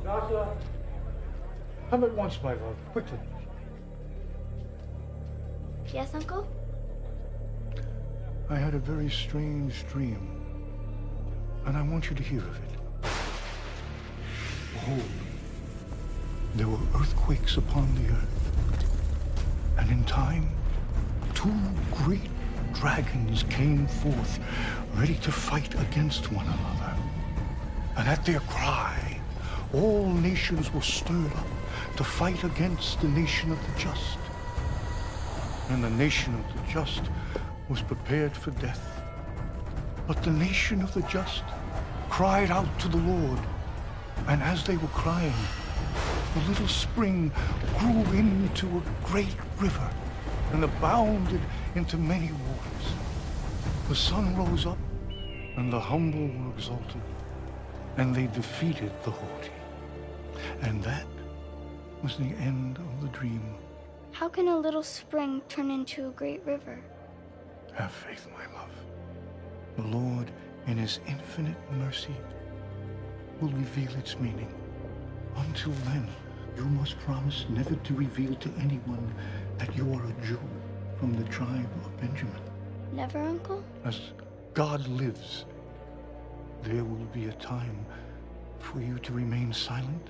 Nasha, come at once, my love, quickly. Yes, Uncle? I had a very strange dream, and I want you to hear of it. Behold, there were earthquakes upon the earth, and in time, two great dragons came forth, ready to fight against one another. And at their cry, all nations were stirred up to fight against the nation of the just. And the nation of the just was prepared for death. But the nation of the just cried out to the Lord. And as they were crying, the little spring grew into a great river and abounded into many waters. The sun rose up, and the humble were exalted, and they defeated the haughty. And that was the end of the dream. How can a little spring turn into a great river? Have faith, my love. The Lord, in his infinite mercy, will reveal its meaning. Until then, you must promise never to reveal to anyone that you are a Jew from the tribe of Benjamin. Never, Uncle? As God lives, there will be a time for you to remain silent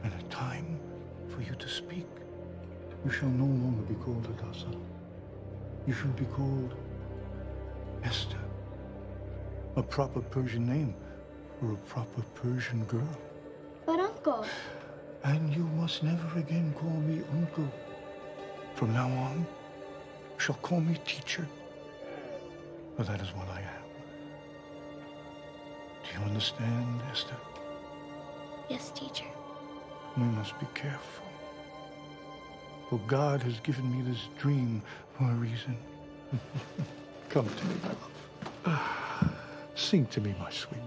and a time for you to speak. You shall no longer be called Hadassah. You shall be called Esther, a proper Persian name for a proper Persian girl. But, Uncle... And you must never again call me uncle. From now on, you shall call me teacher, for that is what I am. Do you understand, Esther? Yes, teacher. We must be careful. For God has given me this dream for a reason. Come to me, my love. Sing to me, my sweet.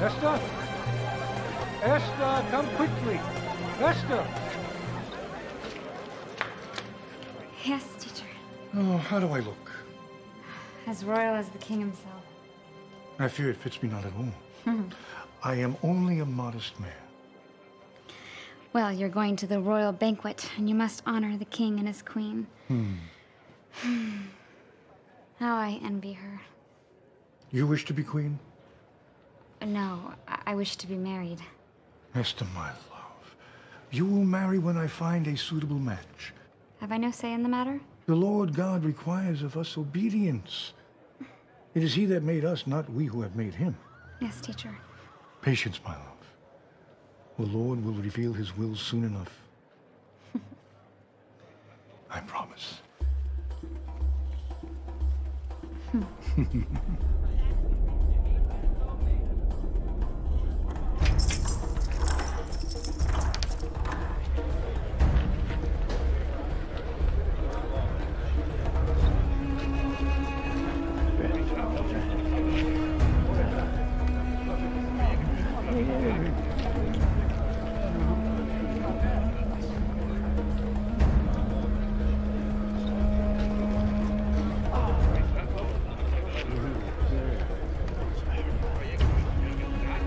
Esther? Esther, come quickly. Esther! Yes, teacher. Oh, how do I look? As royal as the king himself. I fear it fits me not at all. I am only a modest man. Well, you're going to the royal banquet, and you must honor the king and his queen. How I envy her. You wish to be queen? No, I wish to be married. Esther, my love, you will marry when I find a suitable match. Have I no say in the matter? The Lord God requires of us obedience. It is he that made us, not we who have made him. Yes, teacher. Patience, my love. The Lord will reveal his will soon enough. I promise.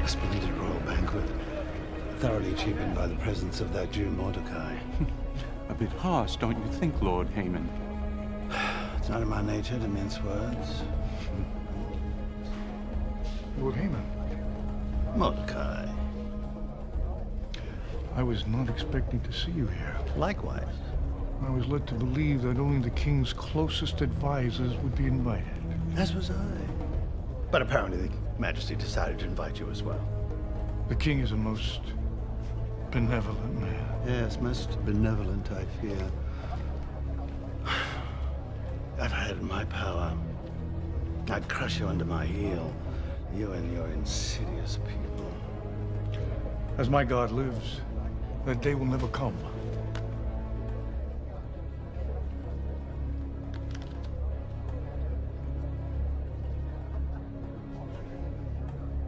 A splendid royal banquet, thoroughly cheapened by the presence of that Jew Mordecai. A bit harsh, don't you think, Lord Haman? It's not in my nature to mince words. Lord Haman. Mordecai. I was not expecting to see you here. Likewise. I was led to believe that only the king's closest advisors would be invited. As was I. But apparently the Majesty decided to invite you as well. The king is a most benevolent man. Yes, most benevolent, I fear. If I had my power, I'd crush you under my heel. You and your insidious people. As my God lives, that day will never come.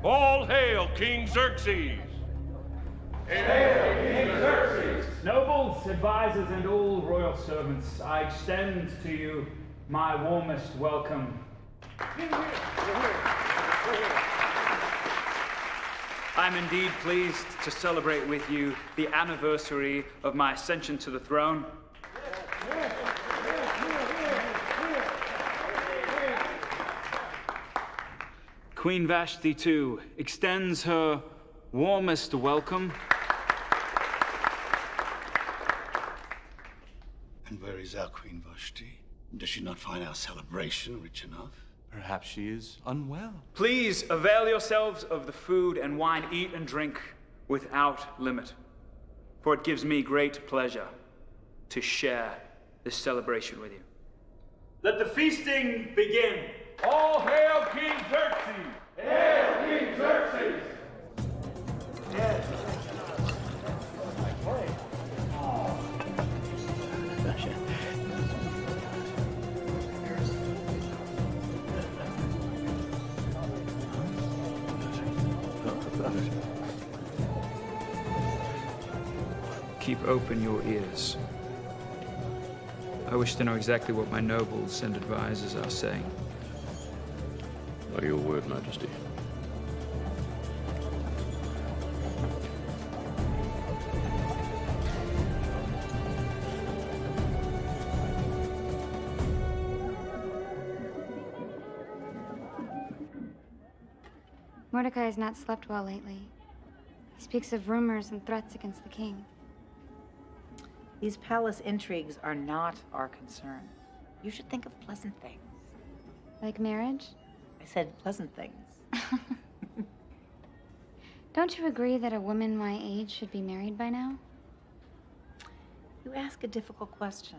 All hail King Xerxes! Hail King Xerxes! Nobles, advisors, and all royal servants, I extend to you my warmest welcome. I'm indeed pleased to celebrate with you the anniversary of my ascension to the throne. Queen Vashti too extends her warmest welcome. And where is our Queen Vashti? Does she not find our celebration rich enough? Perhaps she is unwell. Please avail yourselves of the food and wine, eat and drink without limit, for it gives me great pleasure to share this celebration with you. Let the feasting begin. All hail King Xerxes! Hail King Xerxes! Keep open your ears. I wish to know exactly what my nobles and advisors are saying. At your word, Majesty. Mordecai has not slept well lately. He speaks of rumors and threats against the king. These palace intrigues are not our concern. You should think of pleasant things. Like marriage? I said pleasant things. Don't you agree that a woman my age should be married by now? You ask a difficult question.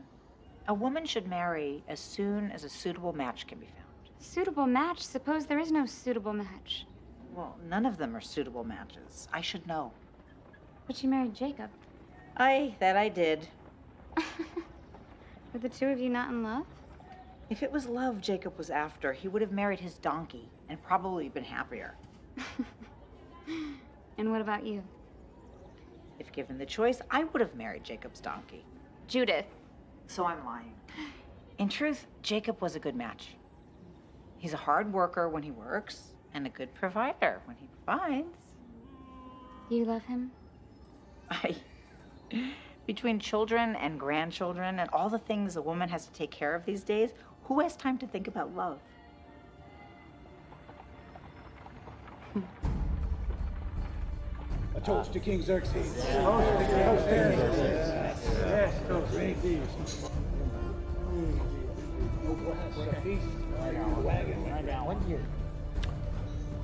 A woman should marry as soon as a suitable match can be found. Suitable match? Suppose there is no suitable match. Well, none of them are suitable matches. I should know. But you married Jacob. That I did. Were the two of you not in love? If it was love Jacob was after, he would have married his donkey and probably been happier. And what about you? If given the choice, I would have married Jacob's donkey. Judith. So I'm lying. In truth, Jacob was a good match. He's a hard worker when he works and a good provider when he provides. You love him? Between children and grandchildren and all the things a woman has to take care of these days, who has time to think about love? A toast to King Xerxes.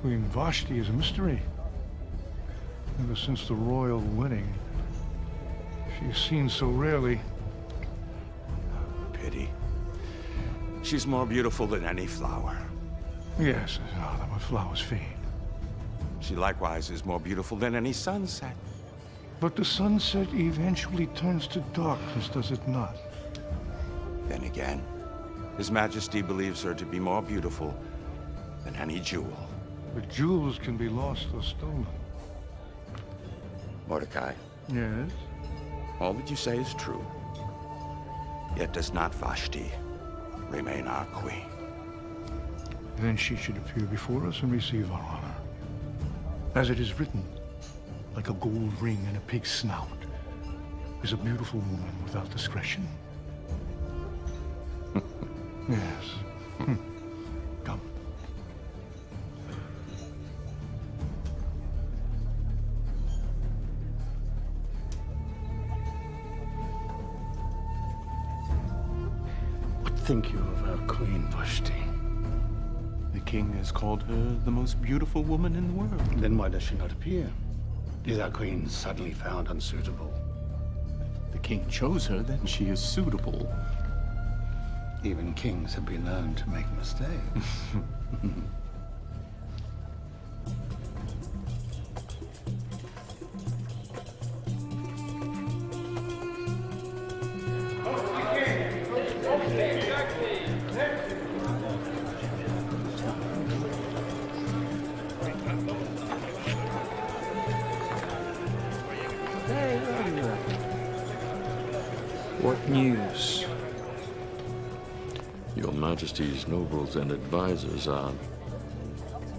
Queen Vashti is a mystery. Ever since the royal wedding, she's seen so rarely. Pity. She's more beautiful than any flower. Yes, but flowers fade. She likewise is more beautiful than any sunset. But the sunset eventually turns to darkness, does it not? Then again, His Majesty believes her to be more beautiful than any jewel. But jewels can be lost or stolen. Mordecai, Yes? all that you say is true. Yet does not Vashti remain our queen? Then she should appear before us and receive our honor. As it is written, like a gold ring in a pig's snout is a beautiful woman without discretion. Yes. Come. think you of our Queen Vashti? The king has called her the most beautiful woman in the world. Then why does she not appear? Is our queen suddenly found unsuitable? If the king chose her, then she is suitable. Even kings have been known to make mistakes. What news? Your Majesty's nobles and advisors are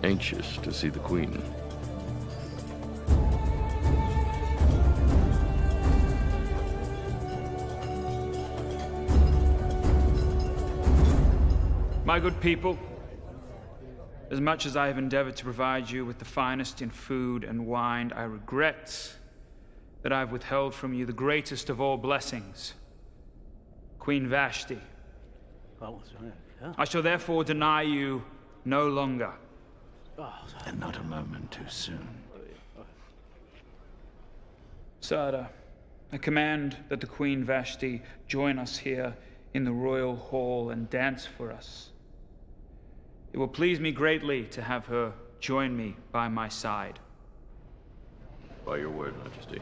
anxious to see the Queen. My good people, as much as I have endeavored to provide you with the finest in food and wine, I regret that I've withheld from you the greatest of all blessings, Queen Vashti. I shall therefore deny you no longer. And not a moment too soon. Sada, I command that the Queen Vashti join us here in the royal hall and dance for us. It will please me greatly to have her join me by my side. By your word, Majesty.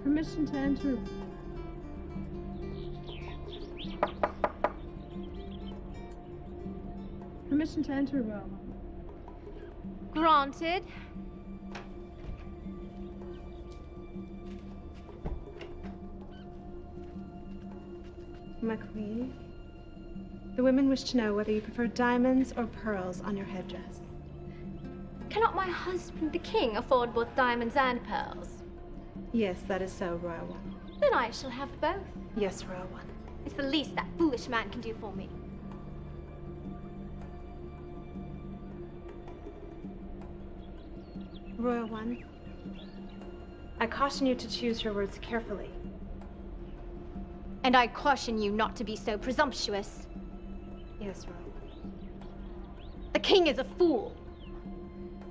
Permission to enter. Permission to enter, Royal. Granted. My queen, the women wish to know whether you prefer diamonds or pearls on your headdress. Cannot my husband, the king, afford both diamonds and pearls? Yes, that is so, Royal One. Then I shall have both. Yes, Royal One. It's the least that foolish man can do for me. Royal One, I caution you to choose your words carefully. And I caution you not to be so presumptuous. Yes, Royal One. The king is a fool.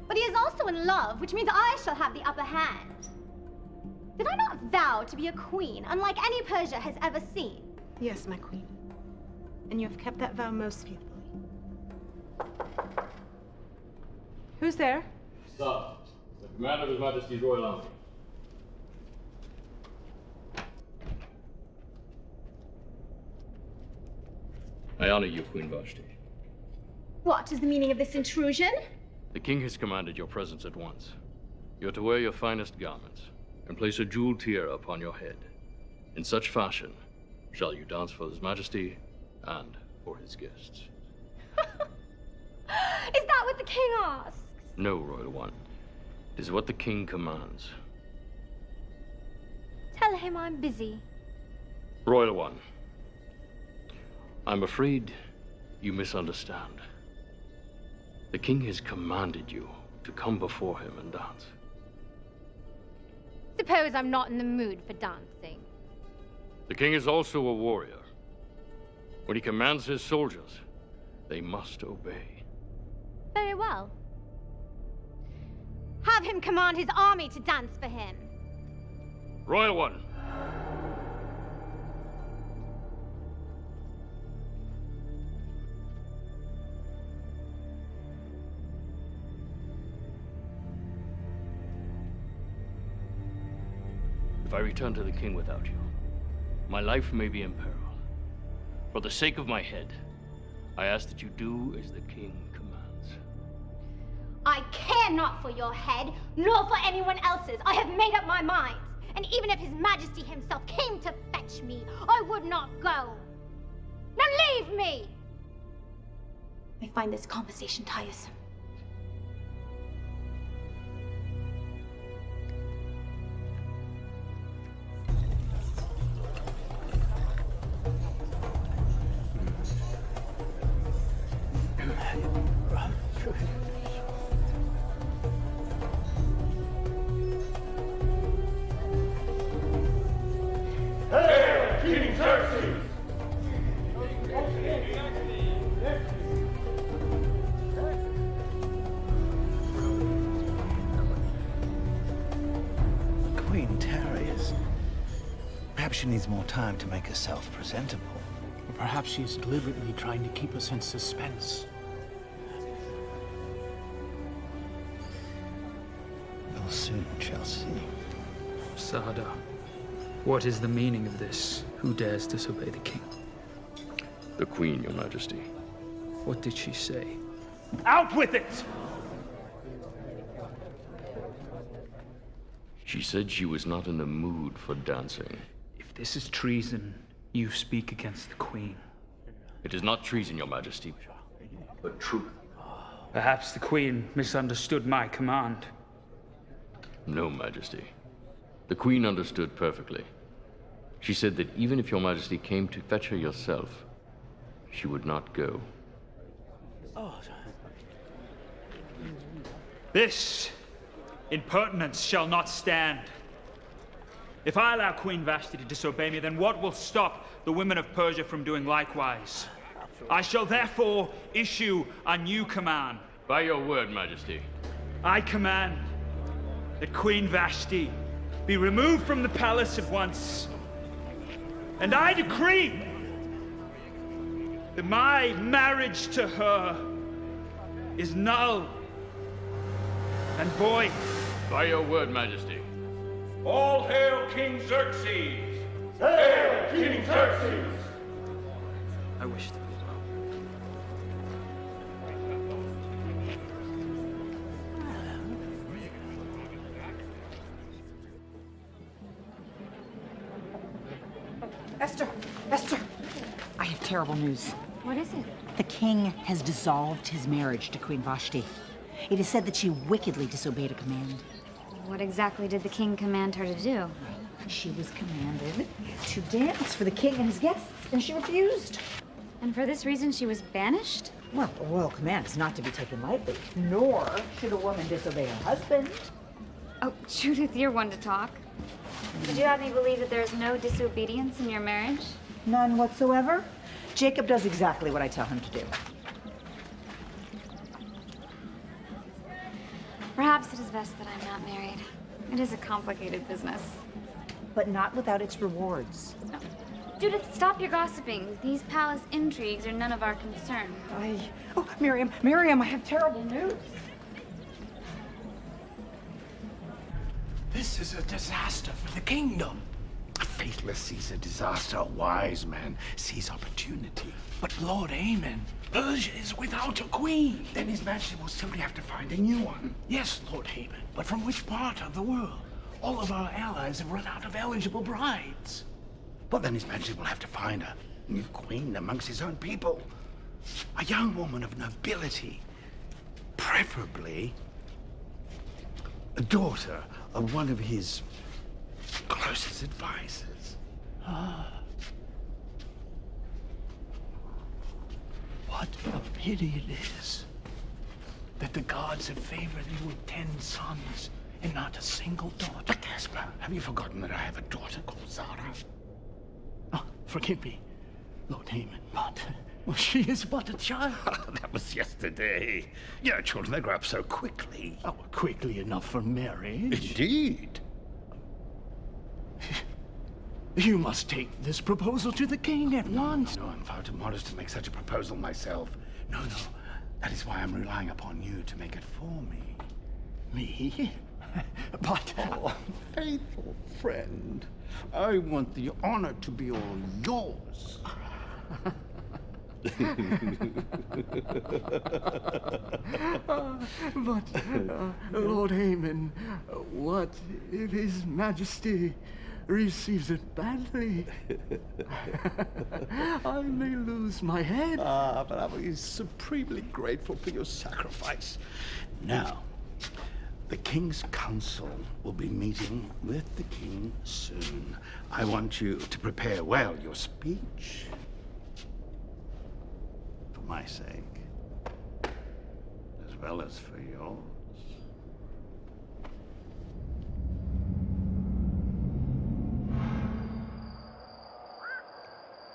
But he is also in love, which means I shall have the upper hand. Did I not vow to be a queen, unlike any Persia has ever seen? Yes, my queen. And you have kept that vow most faithfully. Who's there? Sir, the commander of His Majesty's Royal Army. I honor you, Queen Vashti. What is the meaning of this intrusion? The king has commanded your presence at once. You're to wear your finest garments and place a jeweled tiara upon your head. In such fashion shall you dance for His Majesty and for his guests. Is that what the king asks? No, Royal One. It is what the king commands. Tell him I'm busy. Royal One, I'm afraid you misunderstand. The king has commanded you to come before him and dance. Suppose I'm not in the mood for dancing. The king is also a warrior. When he commands his soldiers, they must obey. Very well. Have him command his army to dance for him. Royal One. If I return to the king without you, my life may be in peril. For the sake of my head, I ask that you do as the king commands. I care not for your head, nor for anyone else's. I have made up my mind. And even if His Majesty himself came to fetch me, I would not go. Now leave me! I find this conversation tiresome. Perhaps she needs more time to make herself presentable. Or perhaps she is deliberately trying to keep us in suspense. You'll soon shall see. Sada, what is the meaning of this? Who dares disobey the king? The Queen, Your Majesty. What did she say? Out with it! She said she was not in the mood for dancing. If this is treason, you speak against the Queen. It is not treason, Your Majesty, but truth. Perhaps the Queen misunderstood my command. No, Majesty. The Queen understood perfectly. She said that even if Your Majesty came to fetch her yourself, she would not go. This impertinence shall not stand. If I allow Queen Vashti to disobey me, then what will stop the women of Persia from doing likewise? I shall therefore issue a new command. By your word, Majesty. I command that Queen Vashti be removed from the palace at once. And I decree that my marriage to her is null and void. By your word, Majesty. All hail King Xerxes! Hail King Xerxes! I wish to be well. Esther! Esther! I have terrible news. What is it? The king has dissolved his marriage to Queen Vashti. It is said that she wickedly disobeyed a command. What exactly did the king command her to do? She was commanded to dance for the king and his guests, and she refused. And for this reason she was banished? Well, a royal command is not to be taken lightly, nor should a woman disobey her husband. Oh, Judith, you're one to talk. Did you have me believe that there's no disobedience in your marriage? None whatsoever. Jacob does exactly what I tell him to do. Perhaps it is best that I'm not married. It is a complicated business. But not without its rewards. No. Judith, stop your gossiping. These palace intrigues are none of our concern. Oh, Miriam, I have terrible news. This is a disaster for the kingdom. A faithless sees a disaster, a wise man sees opportunity. But Lord Aemon, Persia is without a queen. Then His Majesty will simply have to find a new one. Yes, Lord Aemon, but from which part of the world? All of our allies have run out of eligible brides. Well, then His Majesty will have to find a new queen amongst his own people. A young woman of nobility. Preferably a daughter of one of his closest advisors. What a pity it is that the gods have favored you with 10 sons and not a single daughter. But Caspar, have you forgotten that I have a daughter called Zara? Oh, forgive me, Lord Aemon, but well, she is but a child. That was yesterday. You know, children, they grow up so quickly. Oh, quickly enough for marriage. Indeed. You must take this proposal to the king at once. No, I'm far too modest to make such a proposal myself. No, that is why I'm relying upon you to make it for me. Me? But... Oh, faithful friend, I want the honor to be all yours. But, Lord Aemon, what if His Majesty receives it badly? I may lose my head. But I will be supremely grateful for your sacrifice. Now, the King's Council will be meeting with the King soon. I want you to prepare well your speech. For my sake, as well as for yours.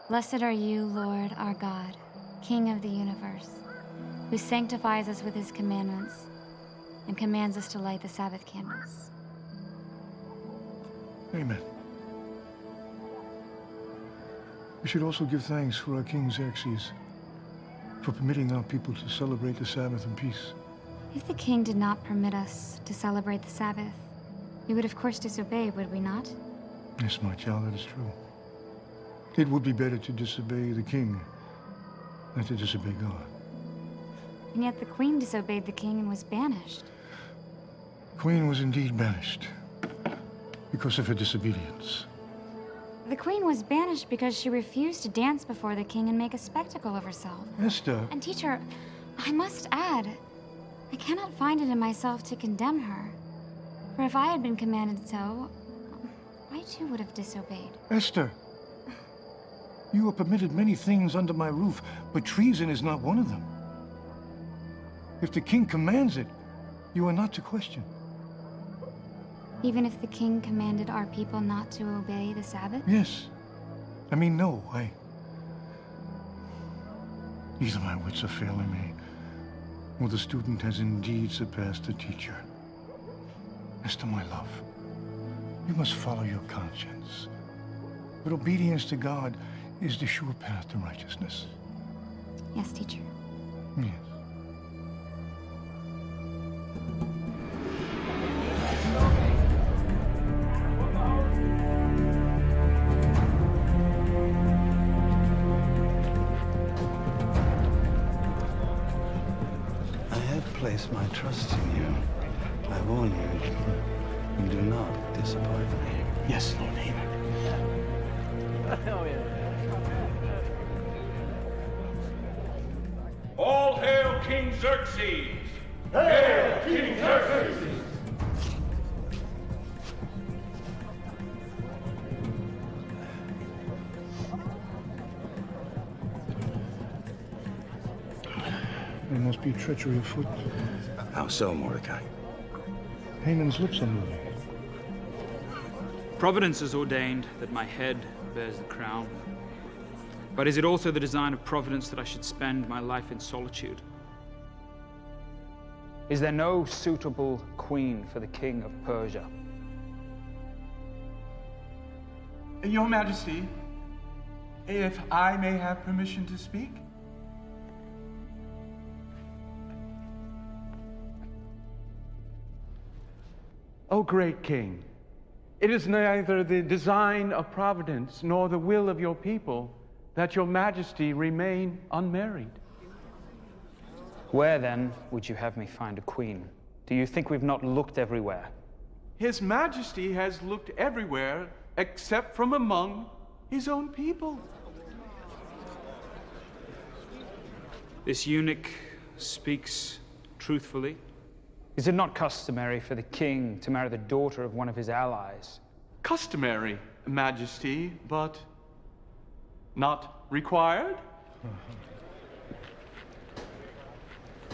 Blessed are you, Lord, our God, King of the universe, who sanctifies us with his commandments and commands us to light the Sabbath candles. Amen. We should also give thanks for our King Xerxes for permitting our people to celebrate the Sabbath in peace. If the king did not permit us to celebrate the Sabbath, we would of course disobey, would we not? Yes, my child, that is true. It would be better to disobey the king than to disobey God. And yet the queen disobeyed the king and was banished. The queen was indeed banished because of her disobedience. The queen was banished because she refused to dance before the king and make a spectacle of herself. Esther. And teacher, I must add, I cannot find it in myself to condemn her. For if I had been commanded so, I too would have disobeyed. Esther, you are permitted many things under my roof, but treason is not one of them. If the king commands it, you are not to question. Even if the king commanded our people not to obey the Sabbath? Yes. I mean, no, either my wits are failing me, or the student has indeed surpassed the teacher. Esther, my love, you must follow your conscience. But obedience to God is the sure path to righteousness. Yes, teacher. Yes. Place my trust in you. I warn you, do not disappoint me. Yes, Lord Haman. All hail King Xerxes! Hail King Xerxes! There must be treachery afoot. How so, Mordecai? Haman's lips are moving. Providence has ordained that my head bears the crown. But is it also the design of Providence that I should spend my life in solitude? Is there no suitable queen for the king of Persia? Your Majesty, if I may have permission to speak? O great king, it is neither the design of Providence nor the will of your people that your Majesty remain unmarried. Where, then, would you have me find a queen? Do you think we've not looked everywhere? His Majesty has looked everywhere except from among his own people. This eunuch speaks truthfully. Is it not customary for the king to marry the daughter of one of his allies? Customary, Majesty, but not required?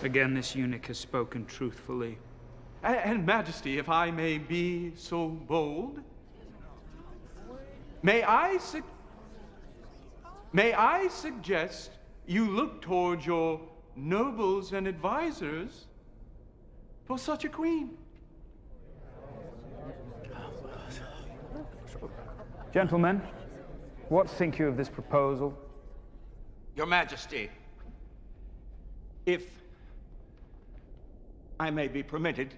Again, this eunuch has spoken truthfully. And Majesty, if I may be so bold, may I suggest you look towards your nobles and advisors for such a queen? Gentlemen, what think you of this proposal? Your Majesty, if I may be permitted,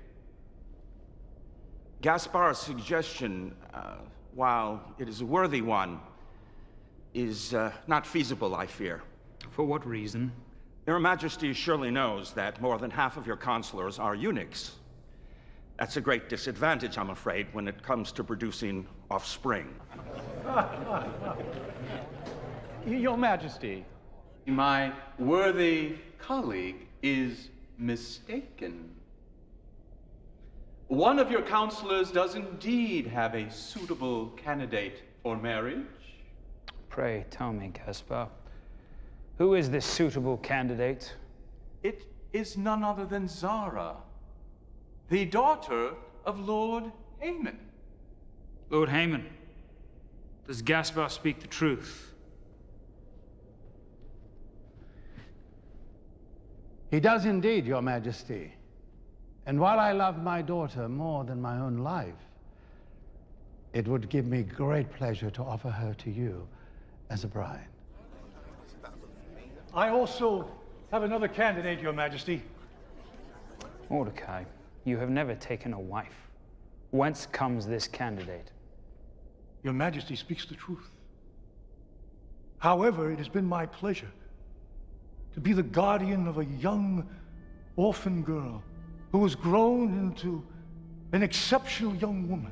Gaspar's suggestion, while it is a worthy one, is not feasible, I fear. For what reason? Your Majesty surely knows that more than half of your consulars are eunuchs. That's a great disadvantage, I'm afraid, when it comes to producing offspring. Your Majesty, my worthy colleague is mistaken. One of your counselors does indeed have a suitable candidate for marriage. Pray tell me, Gaspar, who is this suitable candidate? It is none other than Zara, the daughter of Lord Haman. Lord Haman, does Gaspar speak the truth? He does indeed, Your Majesty. And while I love my daughter more than my own life, it would give me great pleasure to offer her to you as a bride. I also have another candidate, Your Majesty. Mordecai, you have never taken a wife. Whence comes this candidate? Your Majesty speaks the truth. However, it has been my pleasure to be the guardian of a young orphan girl who has grown into an exceptional young woman,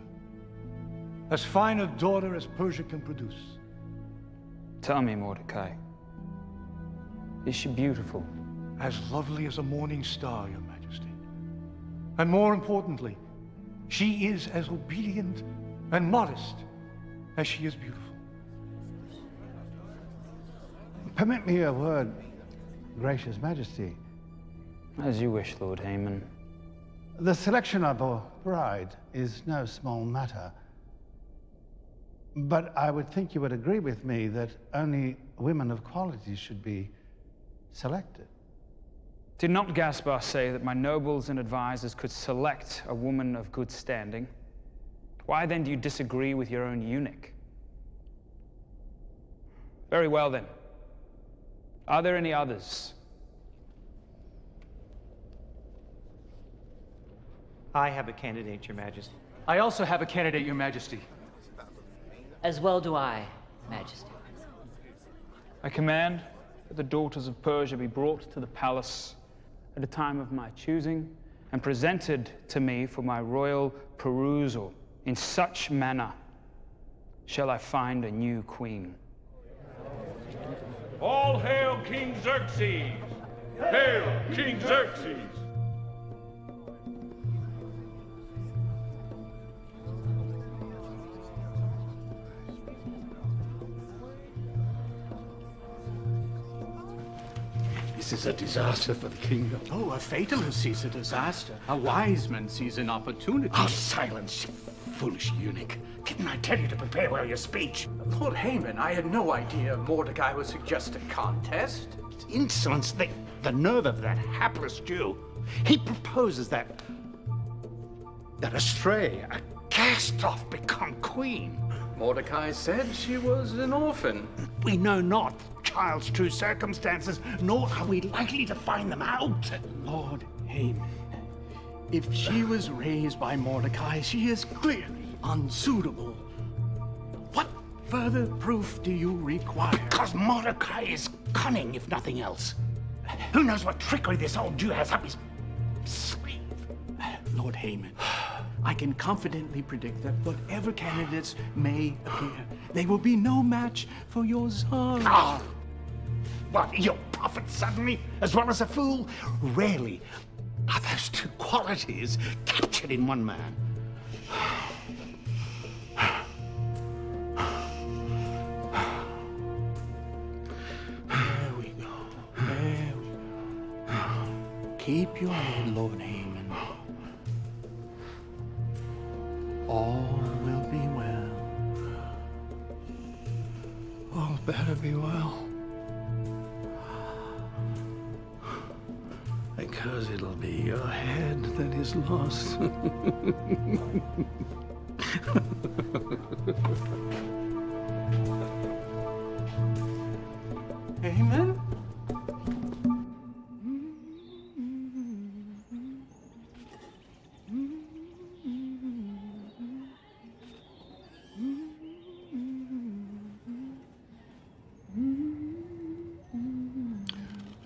as fine a daughter as Persia can produce. Tell me, Mordecai, is she beautiful? As lovely as a morning star, Your Majesty. And more importantly, she is as obedient and modest as she is beautiful. Permit me a word, Gracious Majesty. As you wish, Lord Haman. The selection of a bride is no small matter. But I would think you would agree with me that only women of quality should be selected. Did not Gaspar say that my nobles and advisors could select a woman of good standing? Why then do you disagree with your own eunuch? Very well then. Are there any others? I have a candidate, Your Majesty. I also have a candidate, Your Majesty. As well do I, Majesty. I command that the daughters of Persia be brought to the palace at a time of my choosing and presented to me for my royal perusal. In such manner shall I find a new queen. All hail King Xerxes! Hail King Xerxes! This is a disaster for the kingdom. Oh, a fatalist sees a disaster. A wise man sees an opportunity. Oh, silence, you foolish eunuch. Didn't I tell you to prepare well your speech? Lord Haman, I had no idea Mordecai would suggest a contest. It's insolence, the nerve of that hapless Jew. He proposes that Astray, a cast-off, become queen. Mordecai said she was an orphan. We know not child's true circumstances, nor are we likely to find them out. Lord Haman, if she was raised by Mordecai, she is clearly unsuitable. What further proof do you require? Because Mordecai is cunning, if nothing else. Who knows what trickery this old Jew has up his sleeve? Lord Haman, I can confidently predict that whatever candidates may appear, they will be no match for your Tsar. Oh. What, you're a prophet suddenly, as well as a fool? Rarely are those two qualities captured in one man. There we go. There we go. Keep your head, Lord Haman. All will be well. All better be well. Because it'll be your head that is lost. Amen?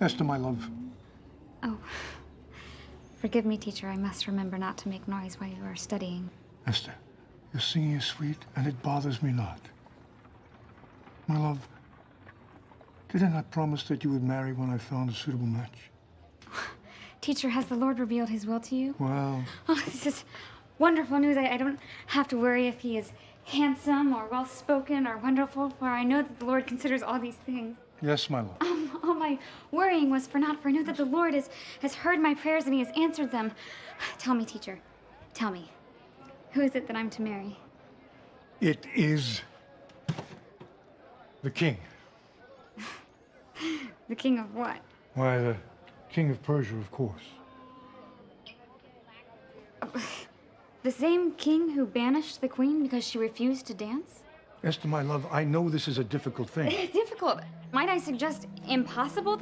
Esther, my love. Oh, forgive me, teacher. I must remember not to make noise while you are studying. Esther, your singing is sweet, and it bothers me not. My love, did I not promise that you would marry when I found a suitable match? Teacher, has the Lord revealed his will to you? Well... Oh, this is wonderful news. I don't have to worry if he is handsome or well-spoken or wonderful, for I know that the Lord considers all these things. Yes, my love. All my worrying was for naught, for I know that the Lord has heard my prayers and he has answered them. Tell me, teacher, tell me, who is it that I'm to marry? It is the king. The king of what? Why, the king of Persia, of course. The same king who banished the queen because she refused to dance? Esther, my love, I know this is a difficult thing. Difficult. Might I suggest impossible?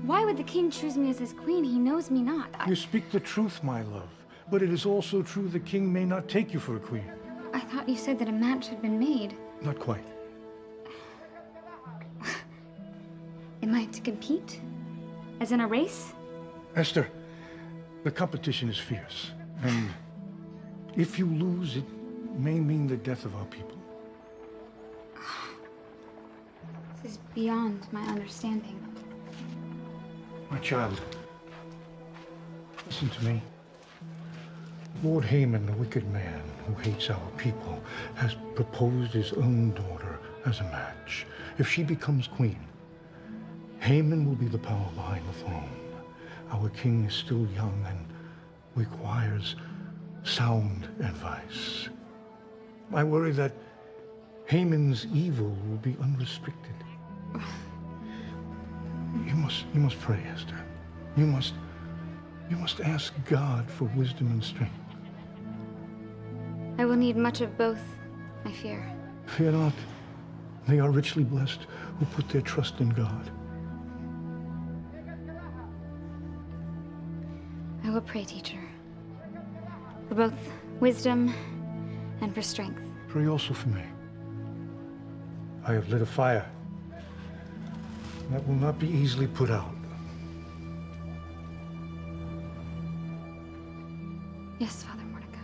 Why would the king choose me as his queen? He knows me not. You speak the truth, my love. But it is also true the king may not take you for a queen. I thought you said that a match had been made. Not quite. Am I to compete? As in a race? Esther, the competition is fierce. And if you lose, it may mean the death of our people. This is beyond my understanding. My child, listen to me. Lord Haman, the wicked man who hates our people, has proposed his own daughter as a match. If she becomes queen, Haman will be the power behind the throne. Our king is still young and requires sound advice. I worry that Haman's evil will be unrestricted. You must pray, Esther. You must ask God for wisdom and strength. I will need much of both, I fear. Fear not. They are richly blessed who put their trust in God. I will pray, teacher, for both wisdom and for strength. Pray also for me. I have lit a fire that will not be easily put out. Yes, Father Mordecai.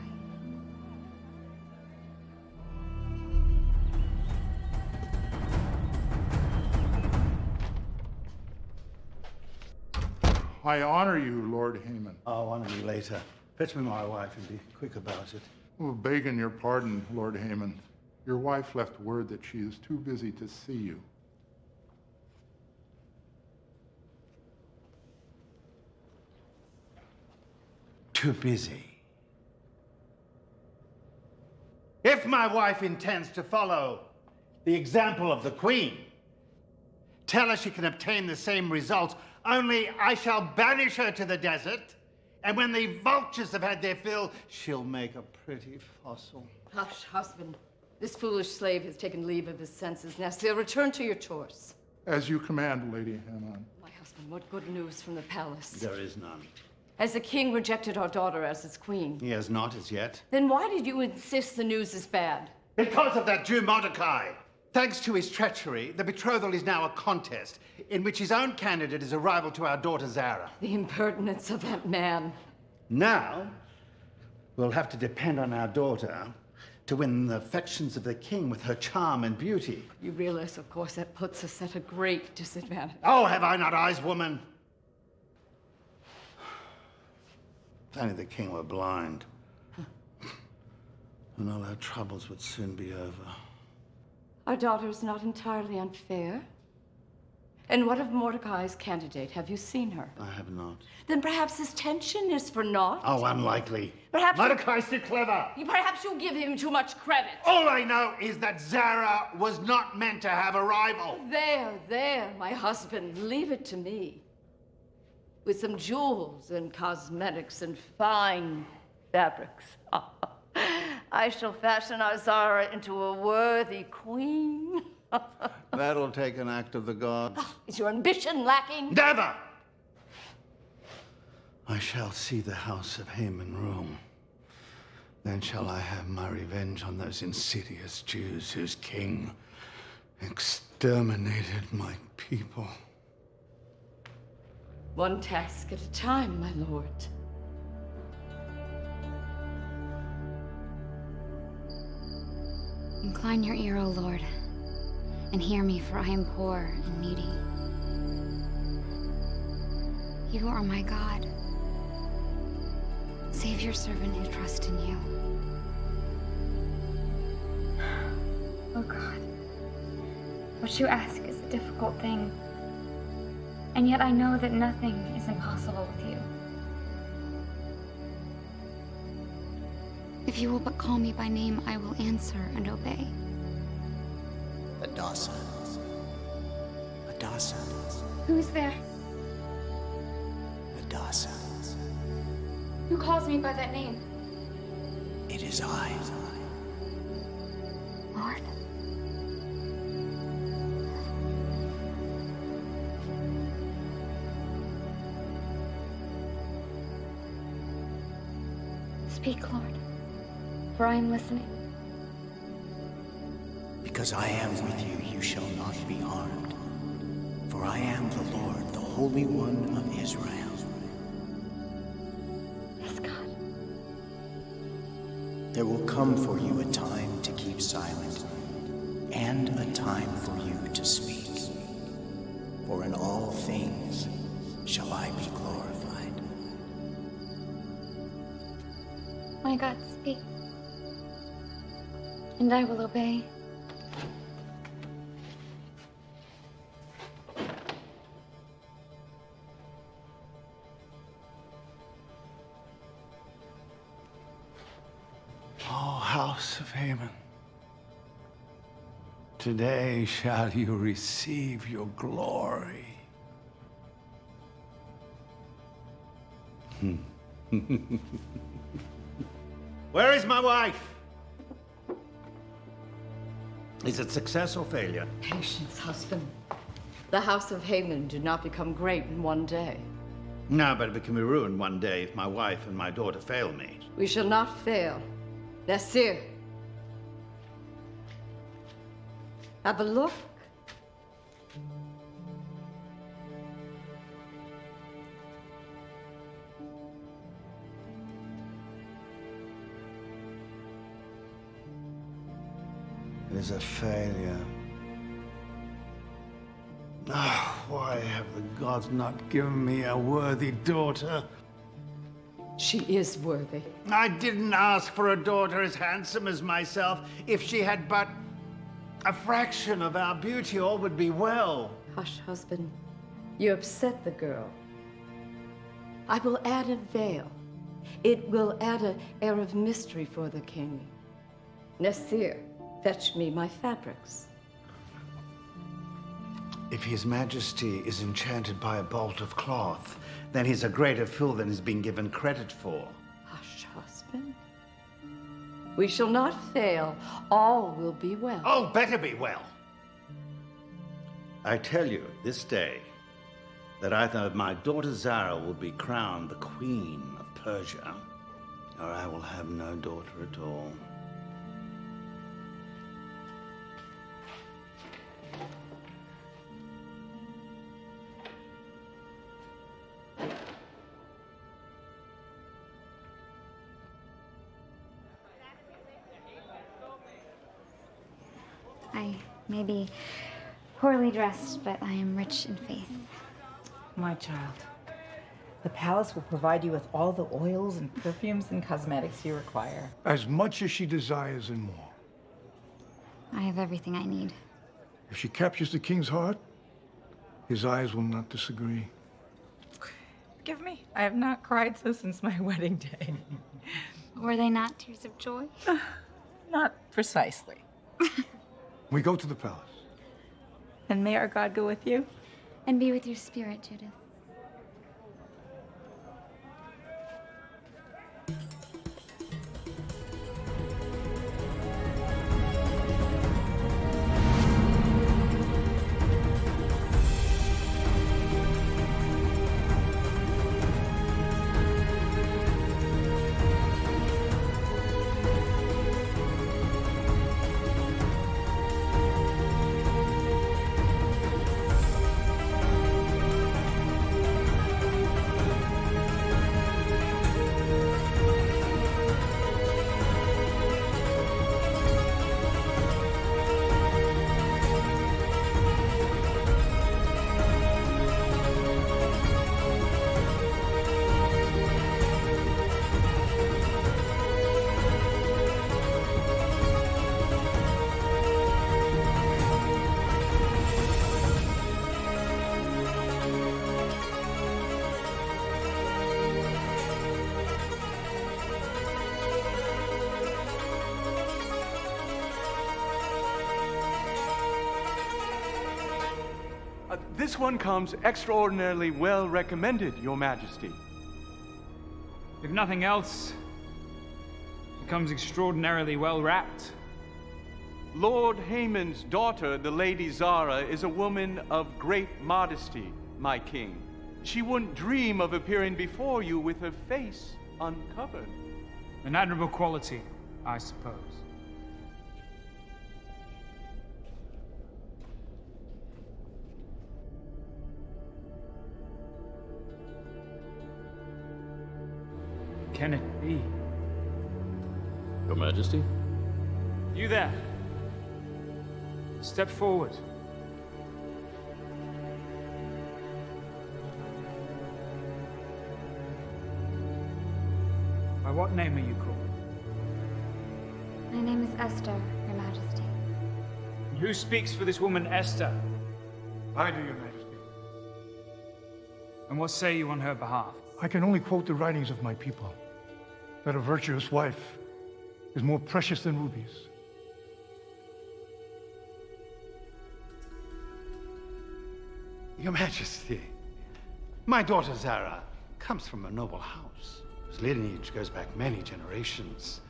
I honor you, Lord Haman. I'll honor you later. Fetch me my wife and be quick about it. Oh, begging your pardon, Lord Haman. Your wife left word that she is too busy to see you. Too busy. If my wife intends to follow the example of the Queen, tell her she can obtain the same results, only I shall banish her to the desert, and when the vultures have had their fill, she'll make a pretty fossil. Hush, husband. This foolish slave has taken leave of his senses. Now, still return to your chores. As you command, Lady Haman. My husband, what good news from the palace? There is none. Has the king rejected our daughter as his queen? He has not as yet. Then why did you insist the news is bad? Because of that Jew Mordecai. Thanks to his treachery, the betrothal is now a contest in which his own candidate is a rival to our daughter Zara. The impertinence of that man. Now, we'll have to depend on our daughter to win the affections of the king with her charm and beauty. You realize, of course, that puts us at a great disadvantage. Oh, have I not eyes, woman? If only the king were blind, and all our troubles would soon be over. Our daughter is not entirely unfair. And what of Mordecai's candidate? Have you seen her? I have not. Then perhaps this tension is for naught? Oh, unlikely. Perhaps Mordecai's too clever. Perhaps you'll give him too much credit. All I know is that Zara was not meant to have a rival. There, my husband, leave it to me. With some jewels and cosmetics and fine fabrics, I shall fashion our Zara into a worthy queen. That'll take an act of the gods. Is your ambition lacking? Never! I shall see the house of Haman rule. Then shall I have my revenge on those insidious Jews whose king exterminated my people. One task at a time, my lord. Incline your ear, O Lord, and hear me, for I am poor and needy. You are my God. Save your servant who trusts in you. Oh God, what you ask is a difficult thing. And yet I know that nothing is impossible with you. If you will but call me by name, I will answer and obey. Adasa. Adasa. Who is there? Adasa. Who calls me by that name? It is I. Lord, Speak, Lord, for I am listening. Because I am with you, you shall not be harmed. For I am the Lord, the Holy One of Israel. Yes, God. There will come for you a time to keep silent, and a time for you to speak. For in all things shall I be glorified. My God, speak. And I will obey. O house of Haman, today shall you receive your glory. Where is my wife? Is it success or failure? Patience, husband. The house of Haman did not become great in one day. No, but it can be ruined one day if my wife and my daughter fail me. We shall not fail. Ester. Have a look. It is a failure. Oh, why have the gods not given me a worthy daughter? She is worthy. I didn't ask for a daughter as handsome as myself. If she had but a fraction of our beauty, all would be well. Hush, husband. You upset the girl. I will add a veil. It will add an air of mystery for the king. Nasir, fetch me my fabrics. If His Majesty is enchanted by a bolt of cloth, then he's a greater fool than he's been given credit for. Hush, husband. We shall not fail. All will be well. Oh, better be well. I tell you this day that either my daughter Zara will be crowned the Queen of Persia, or I will have no daughter at all. I may be poorly dressed, but I am rich in faith. My child, the palace will provide you with all the oils and perfumes and cosmetics you require. As much as she desires and more. I have everything I need. If she captures the king's heart, his eyes will not disagree. Forgive me, I have not cried so since my wedding day. Were they not tears of joy? Not precisely. We go to the palace. And may our God go with you? And be with your spirit, Judith. This one comes extraordinarily well recommended, Your Majesty. If nothing else, it comes extraordinarily well wrapped. Lord Haman's daughter, the Lady Zara, is a woman of great modesty, my king. She wouldn't dream of appearing before you with her face uncovered. An admirable quality, I suppose. Can it be? Your Majesty? You there. Step forward. By what name are you called? My name is Esther, Your Majesty. And who speaks for this woman, Esther? I do, Your Majesty. And what say you on her behalf? I can only quote the writings of my people, that a virtuous wife is more precious than rubies. Your Majesty, my daughter Zara comes from a noble house, whose lineage goes back many generations.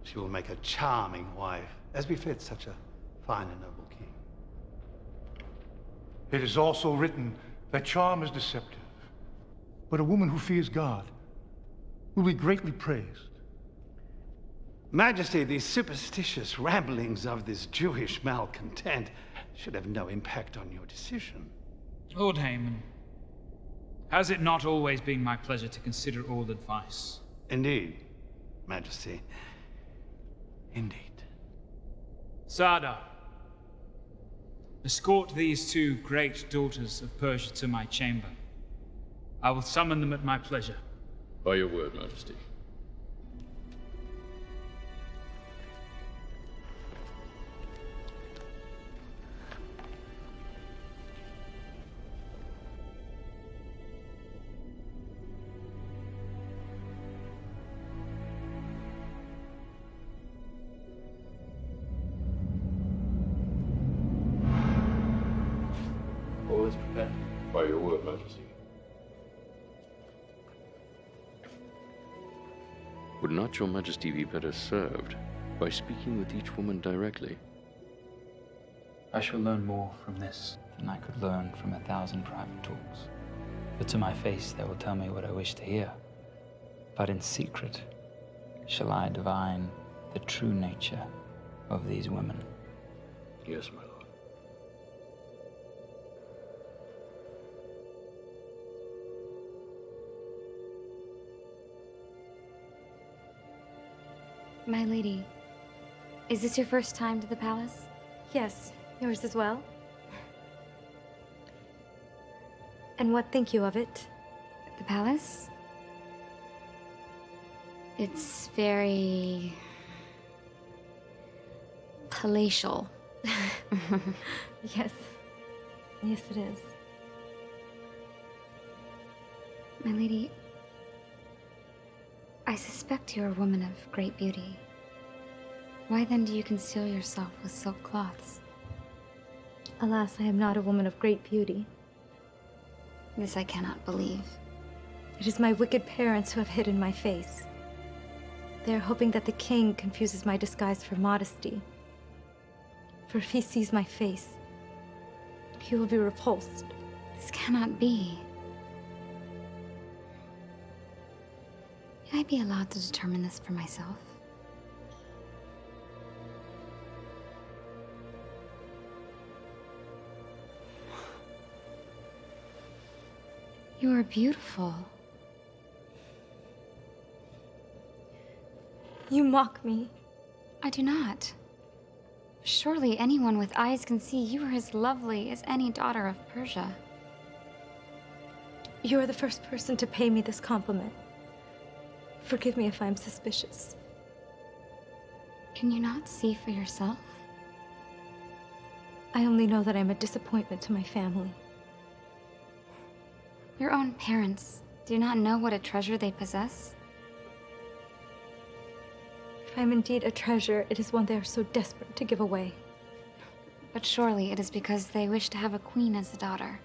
She will make a charming wife, as befits such a fine and noble king. It is also written that charm is deceptive, but a woman who fears God will be greatly praised. Majesty, the superstitious ramblings of this Jewish malcontent should have no impact on your decision. Lord Haman, has it not always been my pleasure to consider all advice? Indeed, Majesty. Indeed. Sada, escort these two great daughters of Persia to my chamber. I will summon them at my pleasure. By your word, Majesty. All is prepared. By your word, Majesty. Would not your Majesty be better served by speaking with each woman directly? I shall learn more from this than I could learn from 1,000 private talks. For to my face they will tell me what I wish to hear. But in secret shall I divine the true nature of these women. Yes, my lord. My lady, is this your first time to the palace? Yes, yours as well. And what think you of it? The palace? It's very palatial. Yes. Yes, it is. My lady, I suspect you're a woman of great beauty. Why then do you conceal yourself with silk cloths? Alas, I am not a woman of great beauty. This I cannot believe. It is my wicked parents who have hidden my face. They are hoping that the king confuses my disguise for modesty. For if he sees my face, he will be repulsed. This cannot be. May I be allowed to determine this for myself? You are beautiful. You mock me. I do not. Surely anyone with eyes can see you are as lovely as any daughter of Persia. You are the first person to pay me this compliment. Forgive me if I'm suspicious. Can you not see for yourself? I only know that I'm a disappointment to my family. Your own parents do not know what a treasure they possess? If I'm indeed a treasure, it is one they are so desperate to give away. But surely it is because they wish to have a queen as a daughter.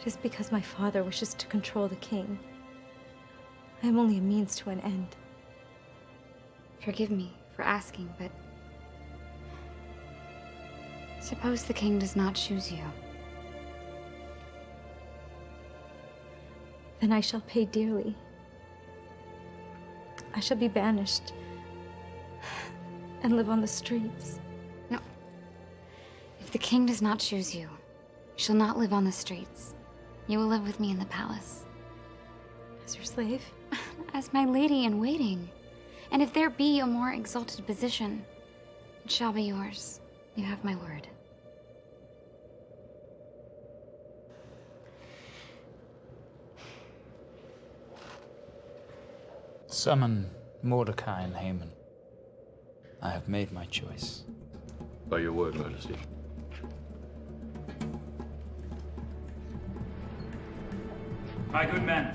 It is because my father wishes to control the king. I am only a means to an end. Forgive me for asking, but suppose the king does not choose you. Then I shall pay dearly. I shall be banished and live on the streets. No. If the king does not choose you, you shall not live on the streets. You will live with me in the palace. As your slave? As my lady in waiting. And if there be a more exalted position, it shall be yours. You have my word. Summon Mordecai and Haman. I have made my choice. By your word, Majesty. My good men,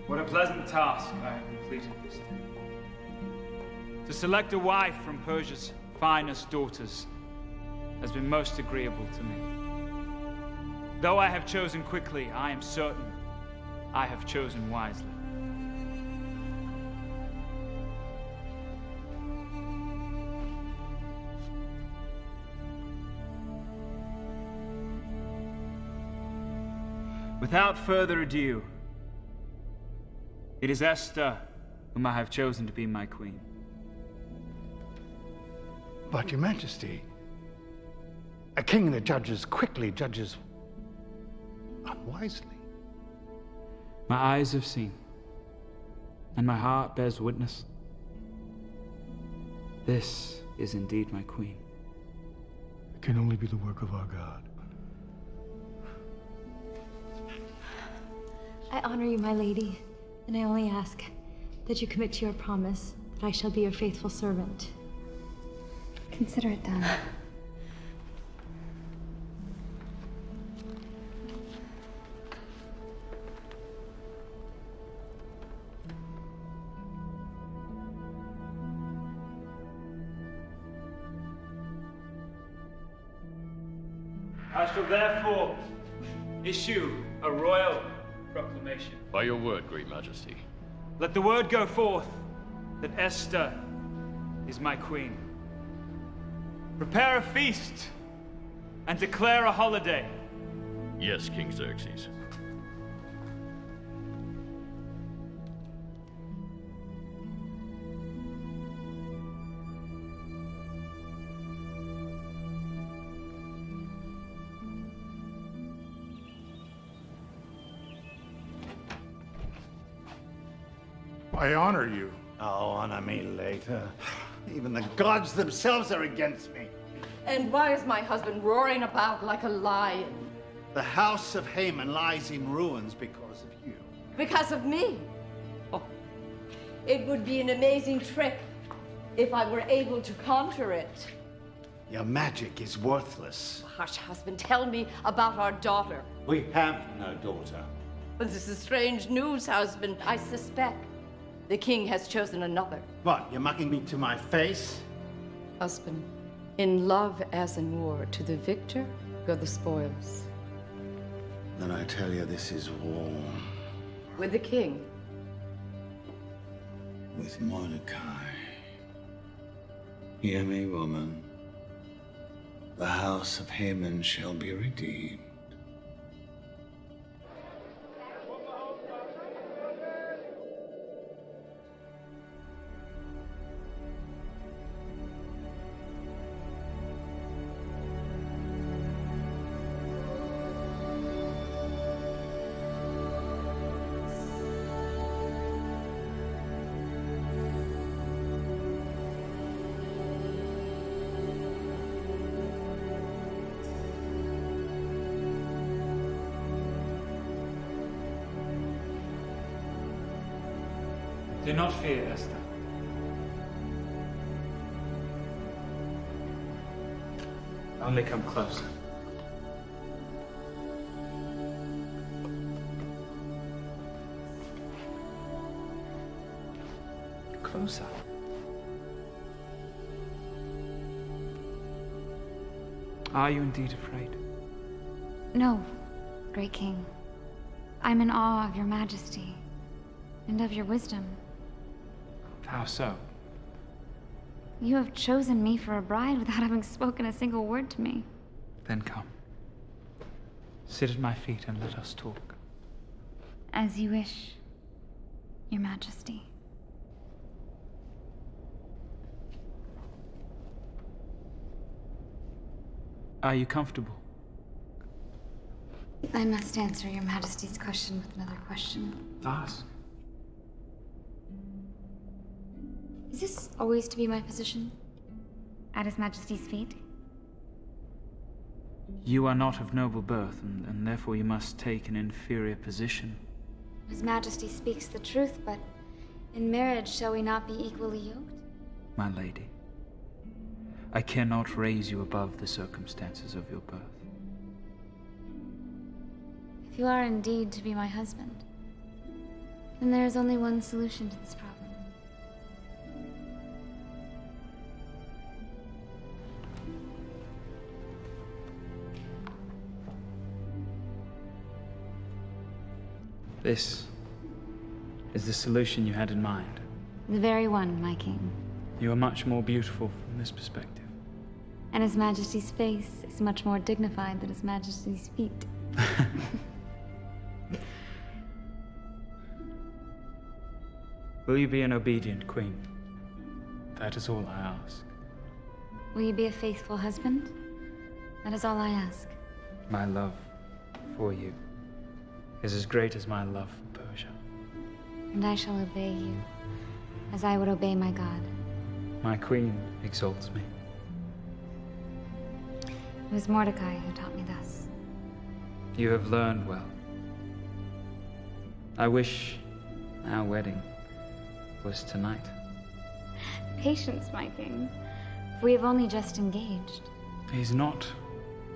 what a pleasant task I have completed this day. To select a wife from Persia's finest daughters has been most agreeable to me. Though I have chosen quickly, I am certain I have chosen wisely. Without further ado, it is Esther whom I have chosen to be my queen. But, Your Majesty, a king that judges quickly judges unwisely. My eyes have seen, and my heart bears witness. This is indeed my queen. It can only be the work of our God. I honor you, my lady, and I only ask that you commit to your promise that I shall be your faithful servant. Consider it done. I shall therefore issue a royal proclamation. By your word, Great Majesty. Let the word go forth that Esther is my queen. Prepare a feast and declare a holiday. Yes, King Xerxes. I honor you. Oh, honor me later. Even the gods themselves are against me. And why is my husband roaring about like a lion? The house of Haman lies in ruins because of you. Because of me? Oh, it would be an amazing trick if I were able to conjure it. Your magic is worthless. Hush, husband, tell me about our daughter. We have no daughter. But this is strange news, husband. I suspect the king has chosen another. What, you're mucking me to my face? Husband, in love as in war, to the victor go the spoils. Then I tell you, this is war. With the king. With Mordecai. Hear me, woman. The house of Haman shall be redeemed. Do not fear, Esther. Only come closer. Closer. Are you indeed afraid? No, Great King. I'm in awe of your majesty and of your wisdom. How so? You have chosen me for a bride without having spoken a single word to me. Then come. Sit at my feet and let us talk. As you wish, your majesty. Are you comfortable? I must answer Your Majesty's question with another question. Ask. Is this always to be my position? At His Majesty's feet? You are not of noble birth, and therefore you must take an inferior position. His Majesty speaks the truth, but in marriage shall we not be equally yoked? My lady, I cannot raise you above the circumstances of your birth. If you are indeed to be my husband, then there is only one solution to this problem. This is the solution you had in mind. The very one, my king. You are much more beautiful from this perspective. And His Majesty's face is much more dignified than His Majesty's feet. Will you be an obedient queen? That is all I ask. Will you be a faithful husband? That is all I ask. My love for you is as great as my love for Persia. And I shall obey you, as I would obey my God. My queen exalts me. It was Mordecai who taught me thus. You have learned well. I wish our wedding was tonight. Patience, my king. For we have only just engaged. Is not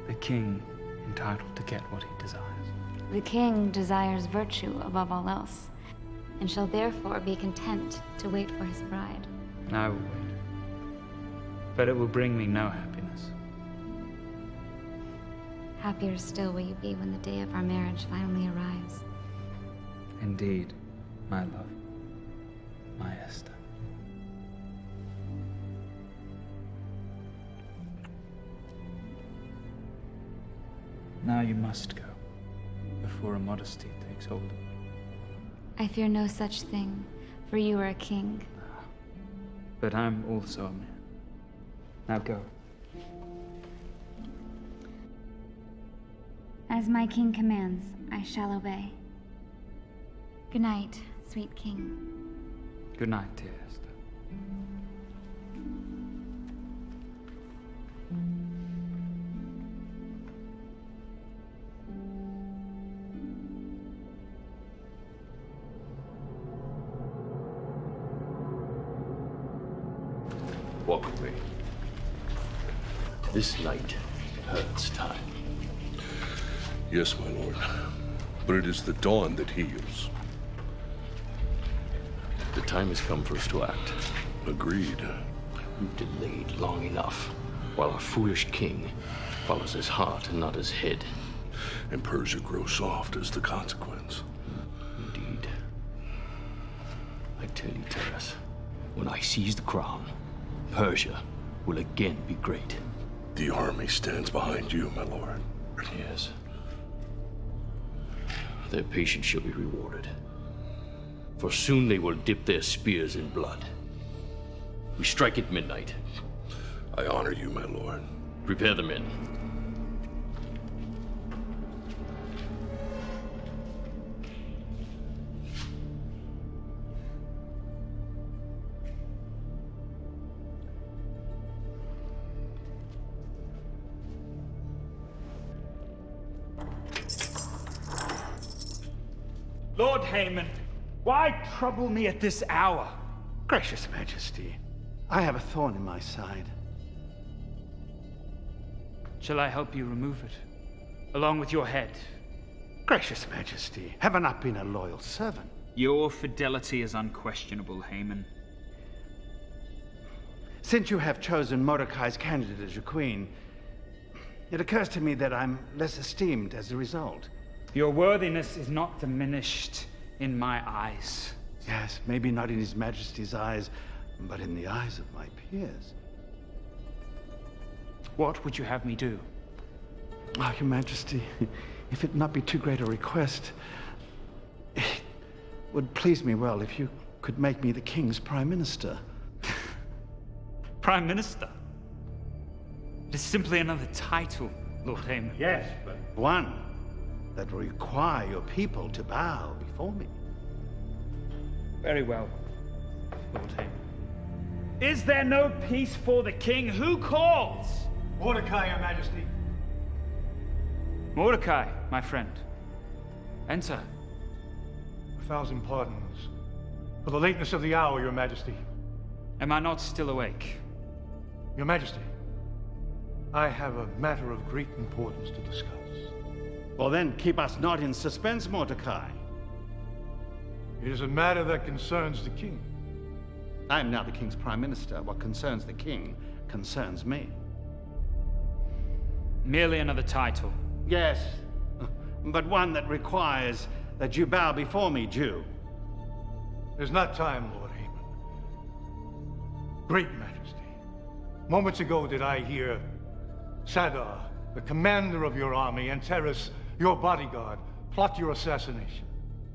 the king entitled to get what he desires? The king desires virtue above all else, and shall therefore be content to wait for his bride. I will wait. But it will bring me no happiness. Happier still will you be when the day of our marriage finally arrives. Indeed, my love, my Esther. Now you must go, before a modesty takes hold of you. I fear no such thing, for you are a king. But I'm also a man. Now go. As my king commands, I shall obey. Good night, sweet king. Good night, dear Esther. Walk with me. This night hurts time. Yes, my lord. But it is the dawn that heals. The time has come for us to act. Agreed. We've delayed long enough, while our foolish king follows his heart and not his head. And Persia grows soft as the consequence. Indeed. I tell you, Terrace, when I seize the crown, Persia will again be great. The army stands behind you, my lord. Yes. Their patience shall be rewarded. For soon they will dip their spears in blood. We strike at midnight. I honor you, my lord. Prepare the men. Lord Haman, why trouble me at this hour? Gracious Majesty, I have a thorn in my side. Shall I help you remove it, along with your head? Gracious Majesty, have I not been a loyal servant? Your fidelity is unquestionable, Haman. Since you have chosen Mordecai's candidate as your queen, it occurs to me that I'm less esteemed as a result. Your worthiness is not diminished in my eyes. Yes, maybe not in His Majesty's eyes, but in the eyes of my peers. What would you have me do? Oh, Your Majesty, if it not be too great a request, it would please me well if you could make me the King's Prime Minister. Prime Minister? It is simply another title, Lord Haman. Yes, but one that will require your people to bow before me. Very well, Lord Haman. Is there no peace for the king? Who calls? Mordecai, Your Majesty. Mordecai, my friend. Enter. 1,000 pardons for the lateness of the hour, Your Majesty. Am I not still awake? Your Majesty, I have a matter of great importance to discuss. Well then, keep us not in suspense, Mordecai. It is a matter that concerns the king. I am now the king's prime minister. What concerns the king concerns me. Merely another title. Yes, but one that requires that you bow before me, Jew. There's not time, Lord Haman. Great Majesty, moments ago did I hear Sadar, the commander of your army, and Terrace, your bodyguard, plot your assassination.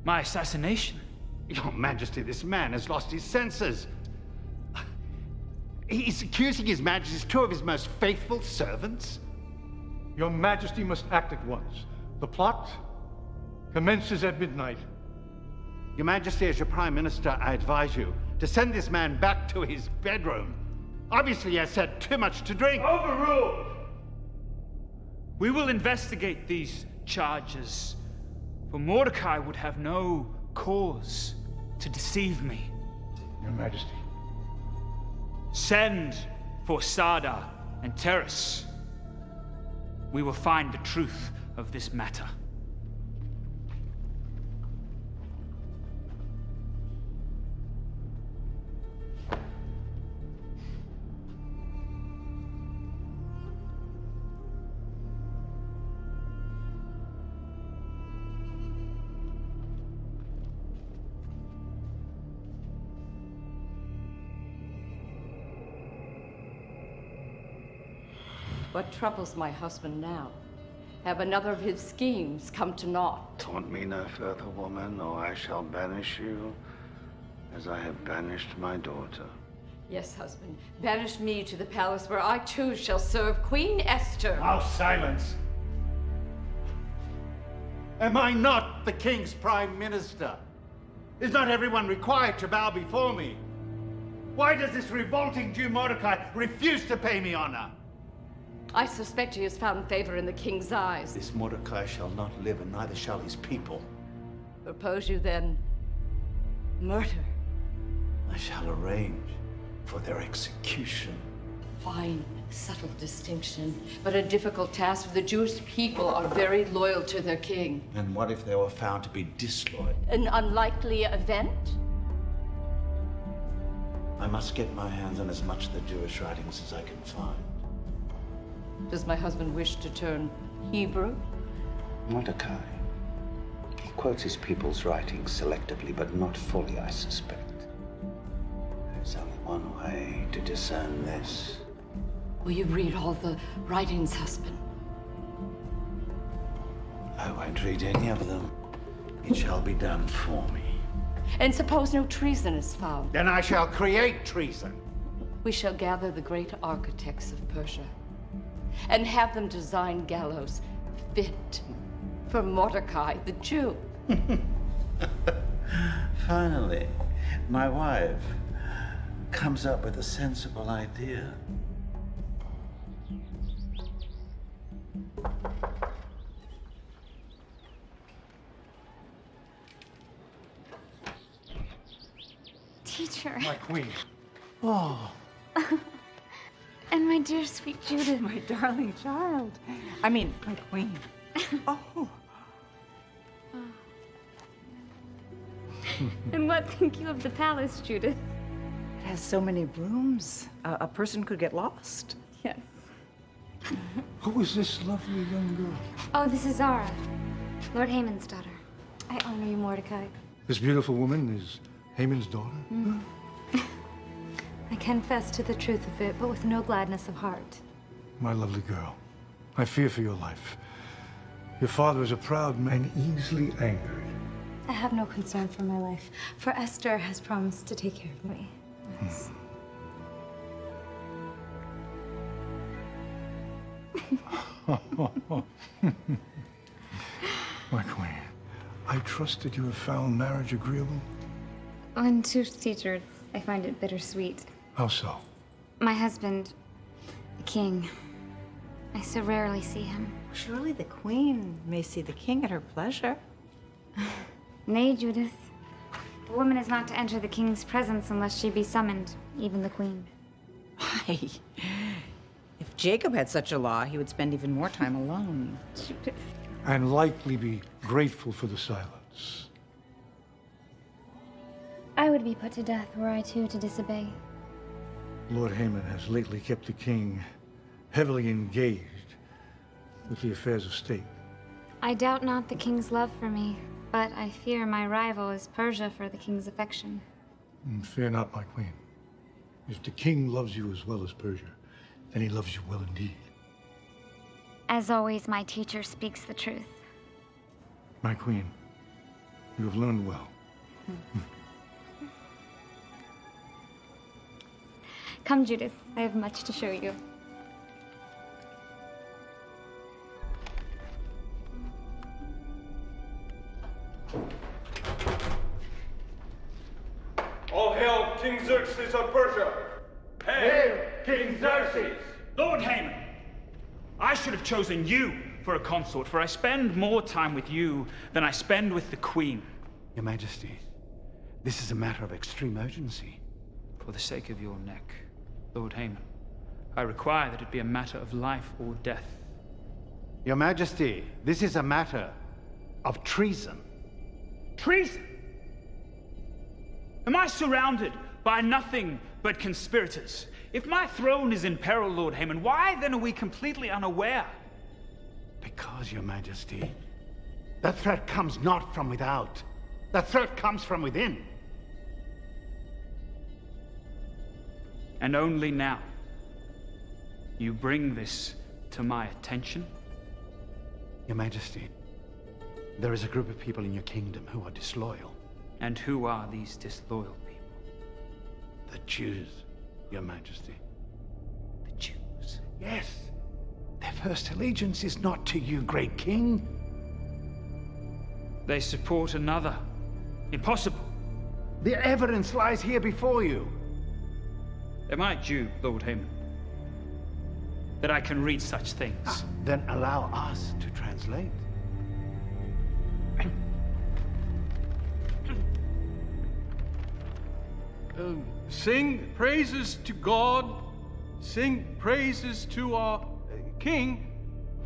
My assassination? Your Majesty, this man has lost his senses. He's accusing His Majesty's two of his most faithful servants. Your Majesty must act at once. The plot commences at midnight. Your Majesty, as your Prime Minister, I advise you to send this man back to his bedroom. Obviously, he has had too much to drink. Overruled! We will investigate these charges, for Mordecai would have no cause to deceive me. Your Majesty. Send for Sada and Terrace. We will find the truth of this matter. What troubles my husband now? Have another of his schemes come to naught? Taunt me no further, woman, or I shall banish you, as I have banished my daughter. Yes, husband. Banish me to the palace where I too shall serve Queen Esther. Now silence! Am I not the king's prime minister? Is not everyone required to bow before me? Why does this revolting Jew Mordecai refuse to pay me honor? I suspect he has found favor in the king's eyes. This Mordecai shall not live, and neither shall his people. Propose you then murder? I shall arrange for their execution. Fine, subtle distinction, but a difficult task, for the Jewish people are very loyal to their king. And what if they were found to be disloyal? An unlikely event? I must get my hands on as much of the Jewish writings as I can find. Does my husband wish to turn Hebrew? Mordecai. He quotes his people's writings selectively, but not fully, I suspect. There's only one way to discern this. Will you read all the writings, husband? I won't read any of them. It shall be done for me. And suppose no treason is found? Then I shall create treason. We shall gather the great architects of Persia and have them design gallows fit for Mordecai the Jew. Finally, my wife comes up with a sensible idea. Teacher. My queen. Oh. And my dear sweet Judith. My darling child. I mean, my queen. Oh. And what think you of the palace, Judith? It has so many rooms. A person could get lost. Yes. Who is this lovely young girl? Oh, this is Zara, Lord Haman's daughter. I honor you, Mordecai. This beautiful woman is Haman's daughter? Mm. I confess to the truth of it, but with no gladness of heart. My lovely girl, I fear for your life. Your father is a proud man, easily angered. I have no concern for my life, for Esther has promised to take care of me. Yes. My queen, I trust that you have found marriage agreeable? In truth, teacher, I find it bittersweet. How so? My husband, the king, I so rarely see him. Surely the queen may see the king at her pleasure. Nay, Judith. The woman is not to enter the king's presence unless she be summoned, even the queen. Why? If Jacob had such a law, he would spend even more time alone. Judith. And likely be grateful for the silence. I would be put to death were I too to disobey. Lord Haman has lately kept the king heavily engaged with the affairs of state. I doubt not the king's love for me, but I fear my rival is Persia for the king's affection. Fear not, my queen. If the king loves you as well as Persia, then he loves you well indeed. As always, my teacher speaks the truth. My queen, you have learned well. Come, Judith. I have much to show you. All hail King Xerxes of Persia! Hail, King Xerxes! Lord Haman, I should have chosen you for a consort, for I spend more time with you than I spend with the queen. Your Majesty, this is a matter of extreme urgency. For the sake of your neck, Lord Haman, I require that it be a matter of life or death. Your Majesty, this is a matter of treason. Treason? Am I surrounded by nothing but conspirators? If my throne is in peril, Lord Haman, why then are we completely unaware? Because, Your Majesty, that threat comes not from without. That threat comes from within. And only now you bring this to my attention? Your Majesty, there is a group of people in your kingdom who are disloyal. And who are these disloyal people? The Jews, Your Majesty. The Jews? Yes. Their first allegiance is not to you, great king. They support another. Impossible. The evidence lies here before you. Am I Jew, Lord Haman? That I can read such things? Then allow us to translate. Sing praises to God, sing praises to our King,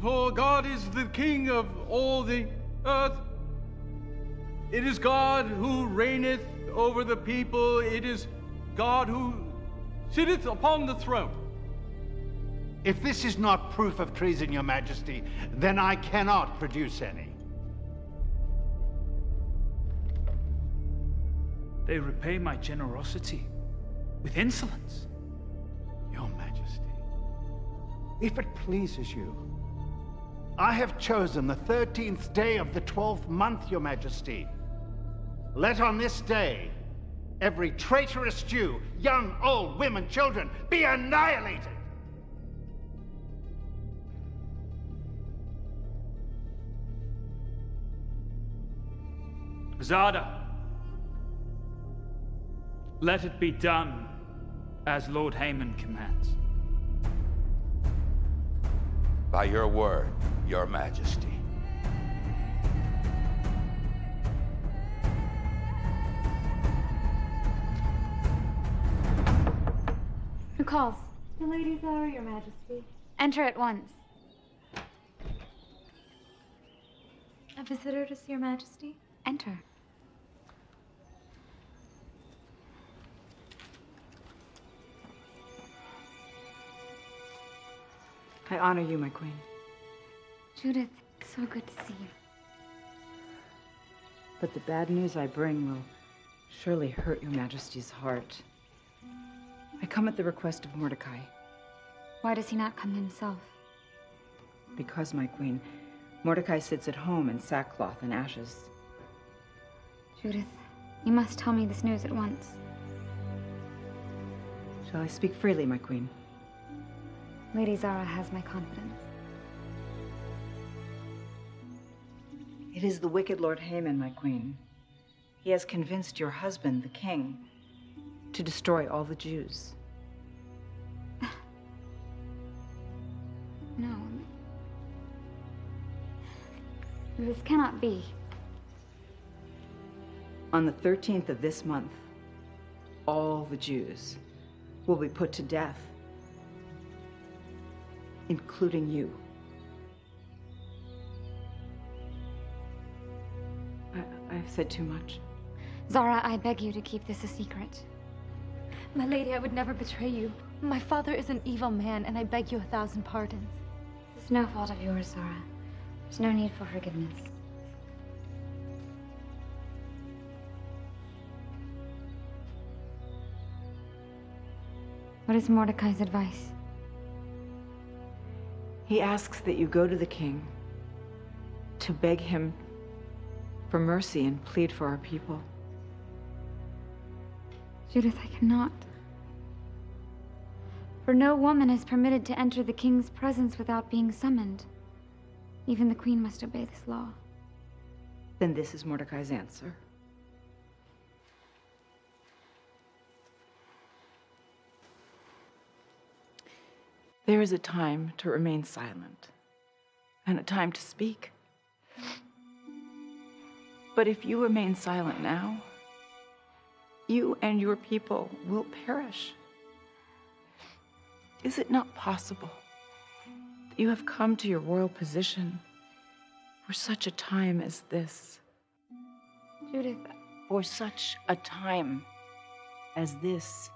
for God is the King of all the earth. It is God who reigneth over the people, it is God who sitteth upon the throne. If this is not proof of treason, Your Majesty, then I cannot produce any. They repay my generosity with insolence. Your Majesty, if it pleases you, I have chosen the 13th day of the 12th month, Your Majesty. Let on this day every traitorous Jew, young, old, women, children, be annihilated. Zada, let it be done as Lord Haman commands. By your word, Your Majesty. Who calls? The ladies are, Your Majesty. Enter at once. A visitor to see Your Majesty? Enter. I honor you, my queen. Judith, so good to see you. But the bad news I bring will surely hurt Your Majesty's heart. I come at the request of Mordecai. Why does he not come himself? Because, my queen, Mordecai sits at home in sackcloth and ashes. Judith, you must tell me this news at once. Shall I speak freely, my queen? Lady Zara has my confidence. It is the wicked Lord Haman, my queen. He has convinced your husband, the king, to destroy all the Jews. No. This cannot be. On the 13th of this month, all the Jews will be put to death, including you. I've said too much. Zara, I beg you to keep this a secret. My lady, I would never betray you. My father is an evil man, and I beg you 1,000 pardons. This is no fault of yours, Zara. There's no need for forgiveness. What is Mordecai's advice? He asks that you go to the king to beg him for mercy and plead for our people. Judith, I cannot. For no woman is permitted to enter the king's presence without being summoned. Even the queen must obey this law. Then this is Mordecai's answer. There is a time to remain silent, and a time to speak. But if you remain silent now, you and your people will perish. Is it not possible that you have come to your royal position for such a time as this? Judith, for such a time as this.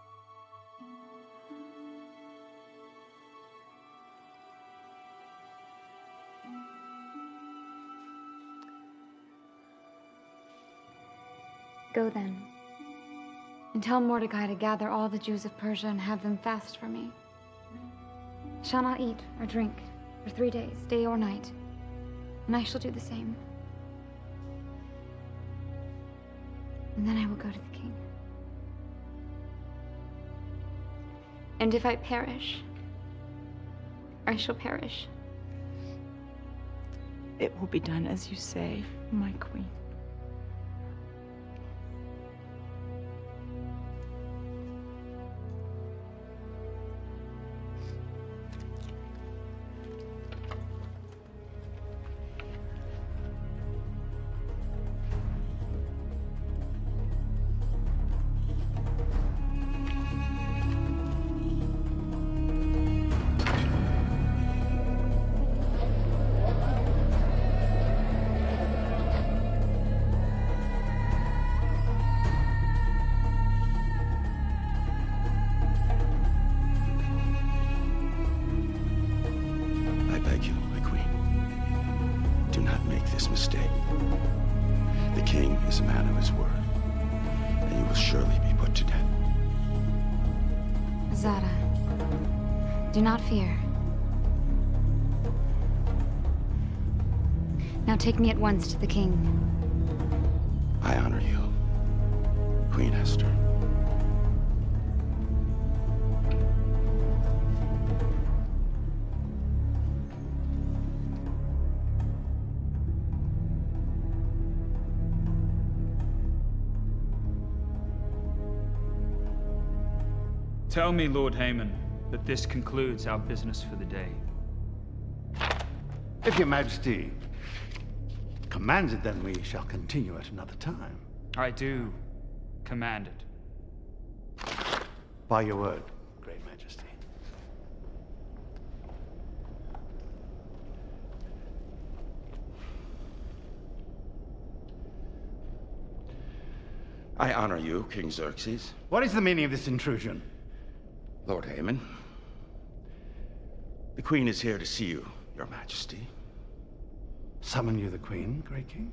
Go then, and tell Mordecai to gather all the Jews of Persia and have them fast for me. I shall not eat or drink for 3 days, day or night, and I shall do the same. And then I will go to the king. And if I perish, I shall perish. It will be done as you say, my queen. Do not fear. Now take me at once to the king. I honor you, Queen Esther. Tell me, Lord Haman, that this concludes our business for the day. If your majesty commands it, then we shall continue at another time. I do command it. By your word, great majesty. I honor you, King Xerxes. What is the meaning of this intrusion? Lord Haman, the Queen is here to see you, Your Majesty. Summon you the Queen, great king?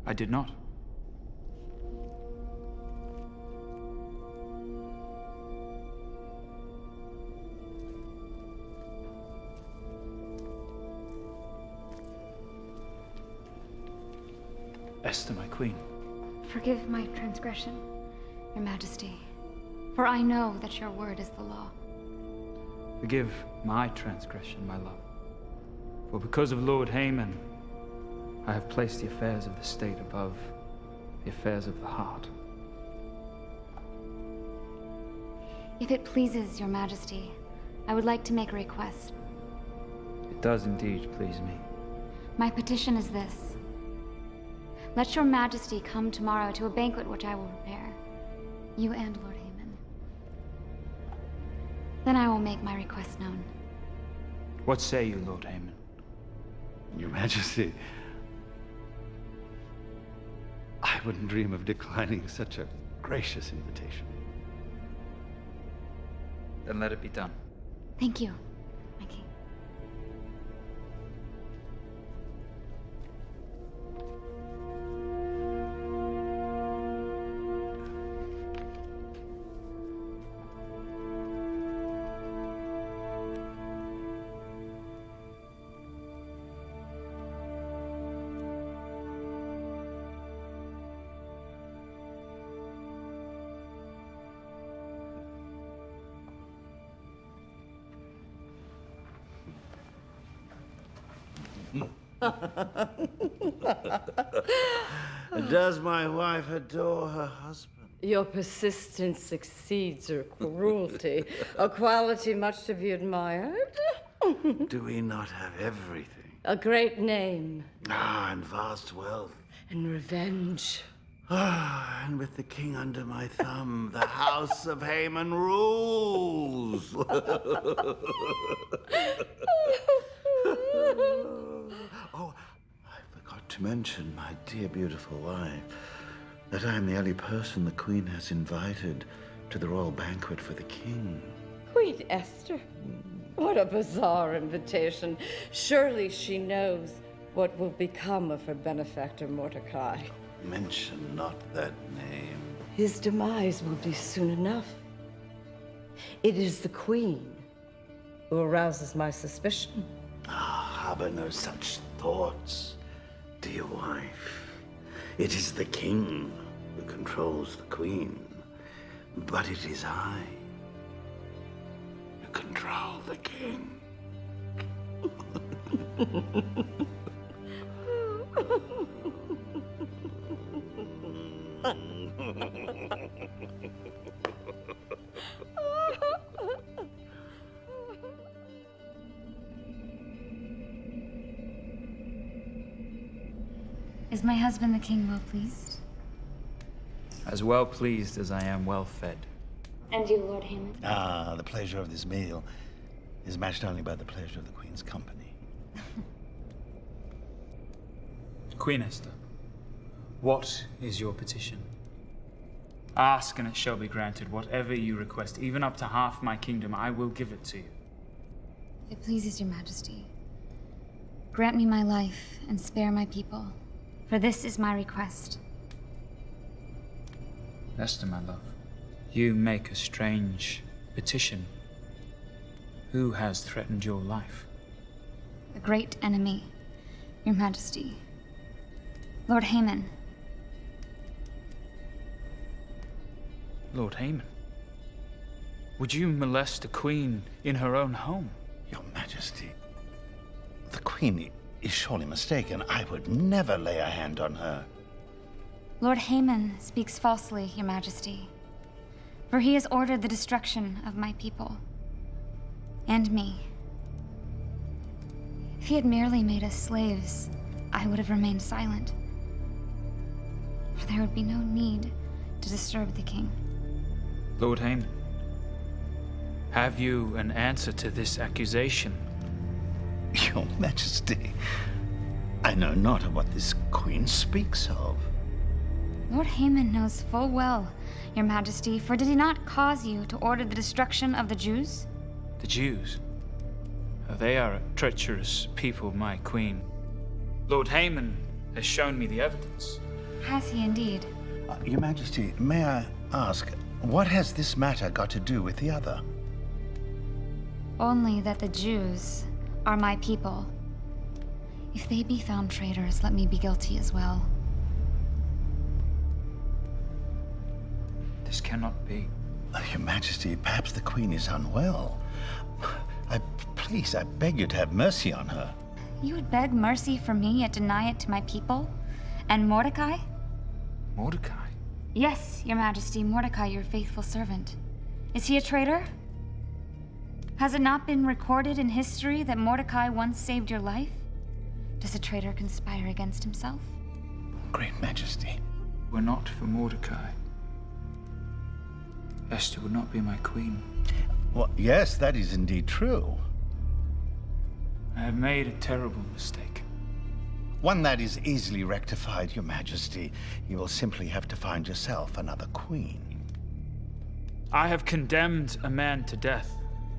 I did not. Esther, my queen. Forgive my transgression, Your Majesty, for I know that your word is the law. Forgive my transgression, my love. For because of Lord Haman, I have placed the affairs of the state above the affairs of the heart. If it pleases your majesty, I would like to make a request. It does indeed please me. My petition is this. Let your majesty come tomorrow to a banquet which I will prepare, you and Lord Haemon. Then I will make my request known. What say you, Lord Haemon? Your Majesty, I wouldn't dream of declining such a gracious invitation. Then let it be done. Thank you, my king. Does my wife adore her husband? Your persistence exceeds her cruelty, a quality much to be admired. Do we not have everything? A great name. And vast wealth. And revenge. And with the king under my thumb, the house of Haemon rules. Oh, I forgot to mention, my dear beautiful wife, that I am the only person the queen has invited to the royal banquet for the king. Queen Esther? What a bizarre invitation. Surely she knows what will become of her benefactor Mordecai. Mention not that name. His demise will be soon enough. It is the queen who arouses my suspicion. Harbor no such thoughts, dear wife. It is the king who controls the queen, but it is I who control the king. Is my husband the king well pleased? As well pleased as I am well fed. And you, Lord Haemon? The pleasure of this meal is matched only by the pleasure of the queen's company. Queen Esther, what is your petition? Ask and it shall be granted. Whatever you request, even up to half my kingdom, I will give it to you. If it pleases your majesty, grant me my life and spare my people, for this is my request. Esther, my love, you make a strange petition. Who has threatened your life? A great enemy, your majesty. Lord Haemon. Lord Haemon? Would you molest a queen in her own home? Your Majesty, the queen is surely mistaken. I would never lay a hand on her. Lord Haemon speaks falsely, your majesty. For he has ordered the destruction of my people. And me. If he had merely made us slaves, I would have remained silent. For there would be no need to disturb the king. Lord Haemon, have you an answer to this accusation? Your Majesty, I know not of what this queen speaks of. Lord Haemon knows full well, your majesty, for did he not cause you to order the destruction of the Jews? The Jews? They are a treacherous people, my queen. Lord Haemon has shown me the evidence. Has he indeed? Your Majesty, may I ask, what has this matter got to do with the other? Only that the Jews are my people. If they be found traitors, let me be guilty as well. This cannot be. Your Majesty, perhaps the queen is unwell. Please, I beg you to have mercy on her. You would beg mercy for me, yet deny it to my people? And Mordecai? Mordecai? Yes, Your Majesty, Mordecai, your faithful servant. Is he a traitor? Has it not been recorded in history that Mordecai once saved your life? Does a traitor conspire against himself? Great Majesty. Were not for Mordecai, Esther would not be my queen. Well, yes, that is indeed true. I have made a terrible mistake. One that is easily rectified, Your Majesty. You will simply have to find yourself another queen. I have condemned a man to death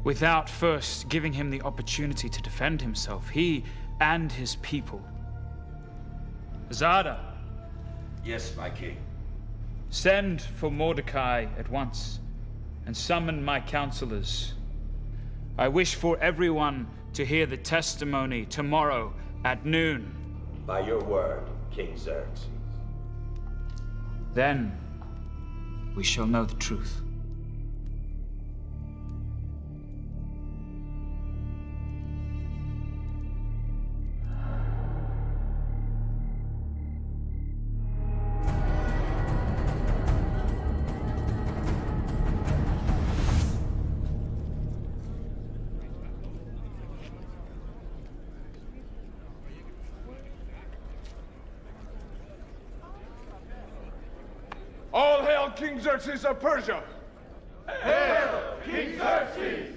without first giving him the opportunity to defend himself, he and his people. Zada. Yes, my king. Send for Mordecai at once and summon my counselors. I wish for everyone to hear the testimony tomorrow at noon. By your word, King Xerxes. Then we shall know the truth. All hail King Xerxes of Persia! Hail King Xerxes!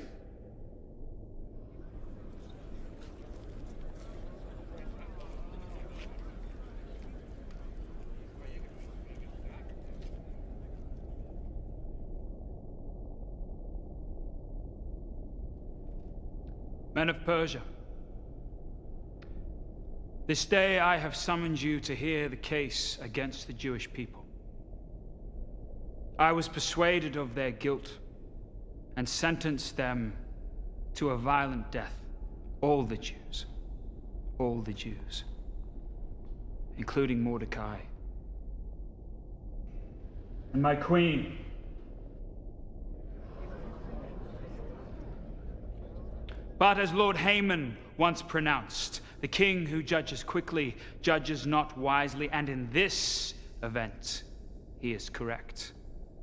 Men of Persia, this day I have summoned you to hear the case against the Jewish people. I was persuaded of their guilt and sentenced them to a violent death. All the Jews, including Mordecai and my queen. But as Lord Haman once pronounced, the king who judges quickly judges not wisely, and in this event he is correct.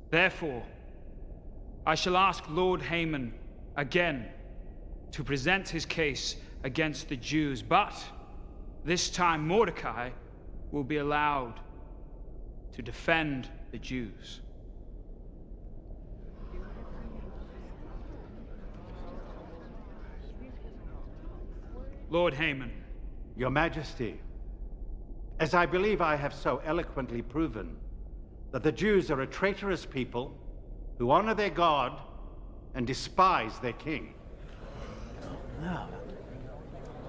Therefore, I shall ask Lord Haman again to present his case against the Jews, but this time Mordecai will be allowed to defend the Jews. Lord Haman. Your Majesty, as I believe I have so eloquently proven, that the Jews are a traitorous people who honor their God and despise their king. No.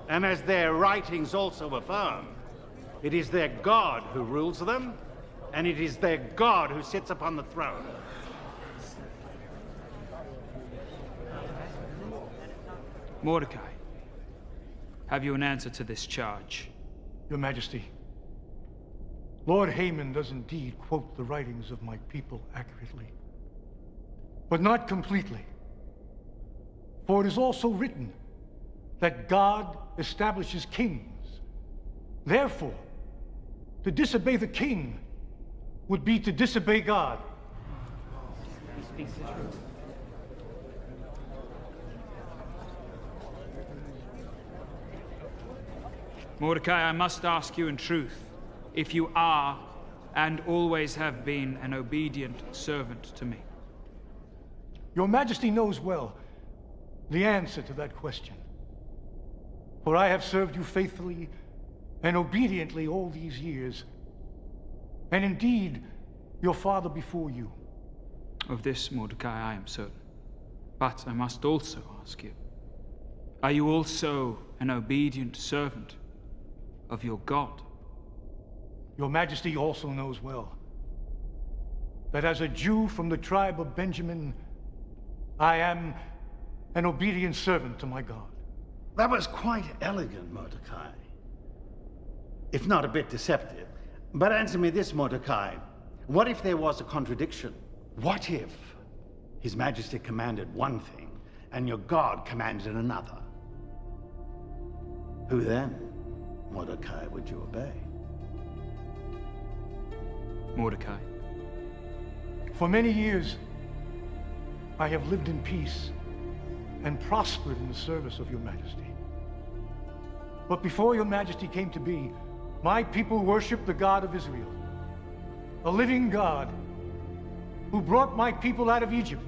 And as their writings also affirm, it is their God who rules them, and it is their God who sits upon the throne. Mordecai, have you an answer to this charge? Your Majesty, Lord Haman does indeed quote the writings of my people accurately, but not completely. For it is also written that God establishes kings. Therefore, to disobey the king would be to disobey God. He speaks the truth. Mordecai, I must ask you in truth, if you are and always have been an obedient servant to me. Your Majesty knows well the answer to that question. For I have served you faithfully and obediently all these years, and indeed, your father before you. Of this, Mordecai, I am certain. But I must also ask you, are you also an obedient servant of your God? Your Majesty also knows well that as a Jew from the tribe of Benjamin, I am an obedient servant to my God. That was quite elegant, Mordecai. If not a bit deceptive. But answer me this, Mordecai. What if there was a contradiction? What if His Majesty commanded one thing and your God commanded another? Who then? Mordecai would you obey? Mordecai. For many years, I have lived in peace and prospered in the service of your majesty. But before your majesty came to be, my people worshiped the God of Israel, a living God who brought my people out of Egypt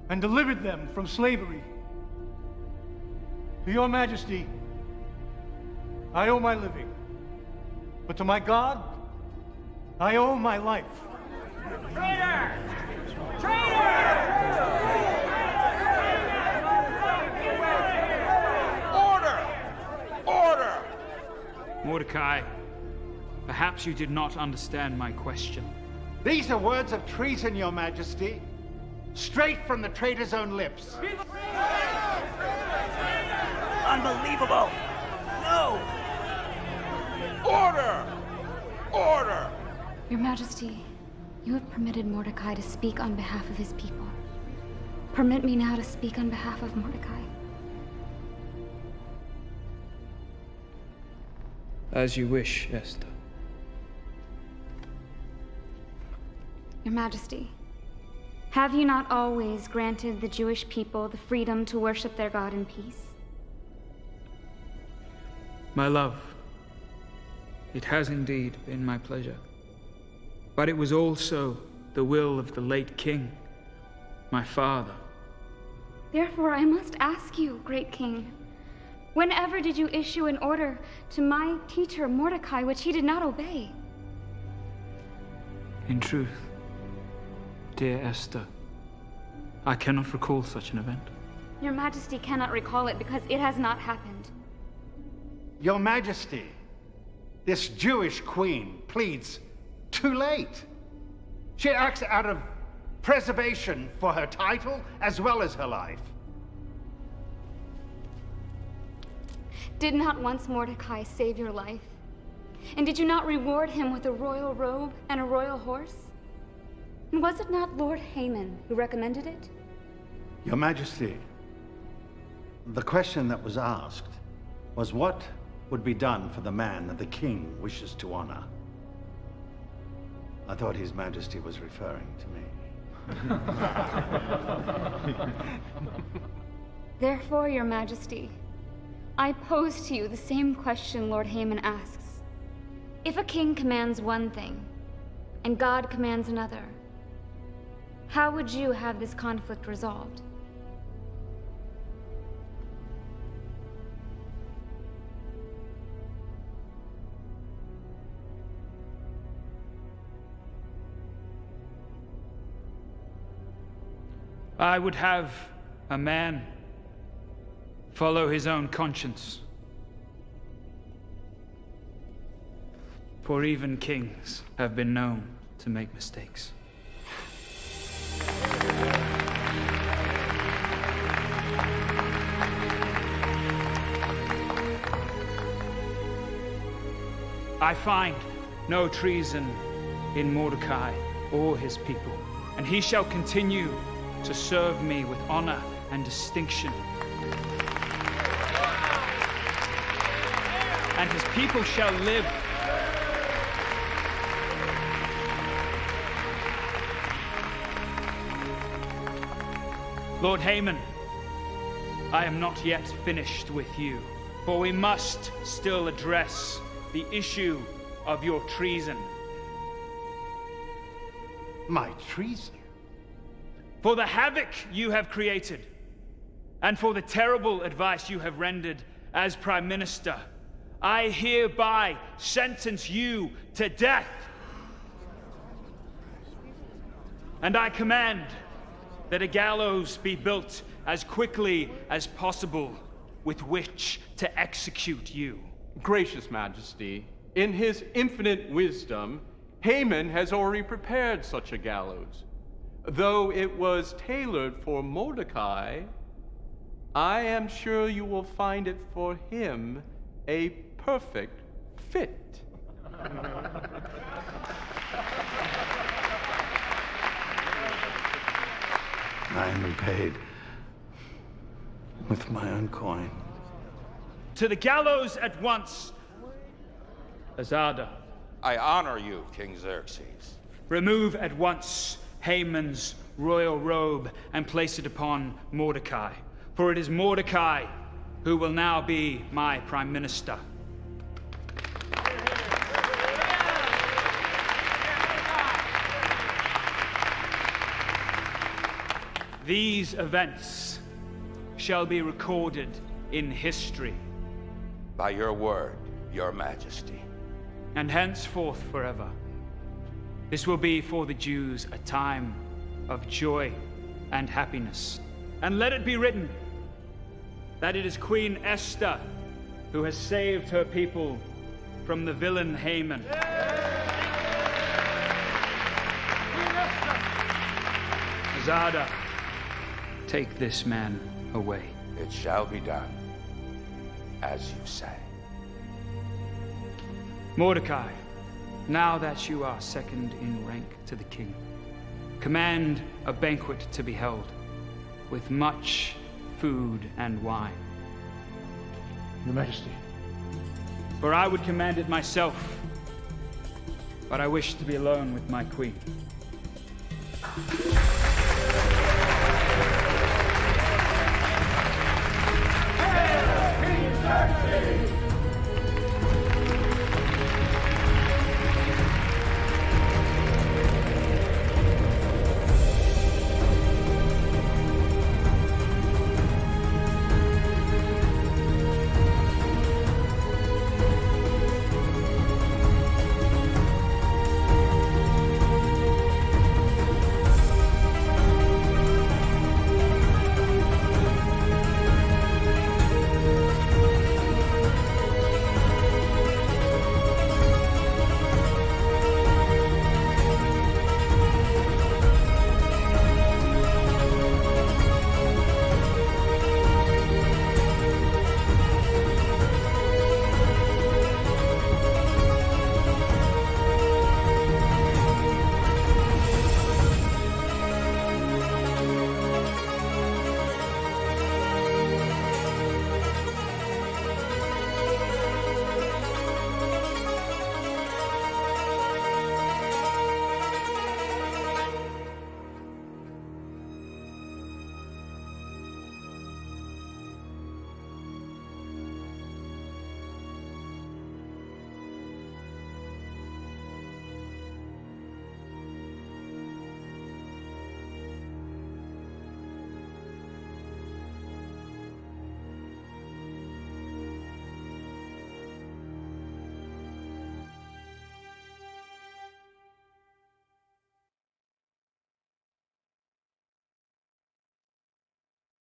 and delivered them from slavery. To your majesty, I owe my living, but to my God, I owe my life. Traitor! Traitor! Order! Order! Mordecai, perhaps you did not understand my question. These are words of treason, your majesty. Straight from the traitor's own lips. Unbelievable! No! Order! Order! Your Majesty, you have permitted Mordecai to speak on behalf of his people. Permit me now to speak on behalf of Mordecai. As you wish, Esther. Your Majesty, have you not always granted the Jewish people the freedom to worship their God in peace? My love, it has indeed been my pleasure. But it was also the will of the late king, my father. Therefore, I must ask you, great king, whenever did you issue an order to my teacher Mordecai which he did not obey? In truth, dear Esther, I cannot recall such an event. Your Majesty cannot recall it because it has not happened. Your Majesty, this Jewish queen pleads too late. She acts out of preservation for her title as well as her life. Did not once Mordecai save your life? And did you not reward him with a royal robe and a royal horse? And was it not Lord Haman who recommended it? Your Majesty, the question that was asked was what would be done for the man that the king wishes to honor. I thought His Majesty was referring to me. Therefore, Your Majesty, I pose to you the same question Lord Haman asks. If a king commands one thing, and God commands another, how would you have this conflict resolved? I would have a man follow his own conscience. For even kings have been known to make mistakes. I find no treason in Mordecai or his people, and he shall continue to serve me with honor and distinction. And his people shall live. Lord Haman, I am not yet finished with you, for we must still address the issue of your treason. My treason? For the havoc you have created, and for the terrible advice you have rendered as Prime Minister, I hereby sentence you to death. And I command that a gallows be built as quickly as possible with which to execute you. Gracious Majesty, in his infinite wisdom, Haman has already prepared such a gallows. Though it was tailored for Mordecai, I am sure you will find it for him a perfect fit. I am repaid with my own coin. To the gallows at once, Azada. I honor you, King Xerxes. Remove at once Haman's royal robe and place it upon Mordecai, for it is Mordecai who will now be my prime minister. These events shall be recorded in history. By your word, your majesty. And henceforth forever. This will be for the Jews a time of joy and happiness. And let it be written that it is Queen Esther who has saved her people from the villain Haman. Azada, take this man away. It shall be done, as you say. Mordecai, now that you are second in rank to the king, command a banquet to be held with much food and wine. Your Majesty. For I would command it myself, but I wish to be alone with my queen.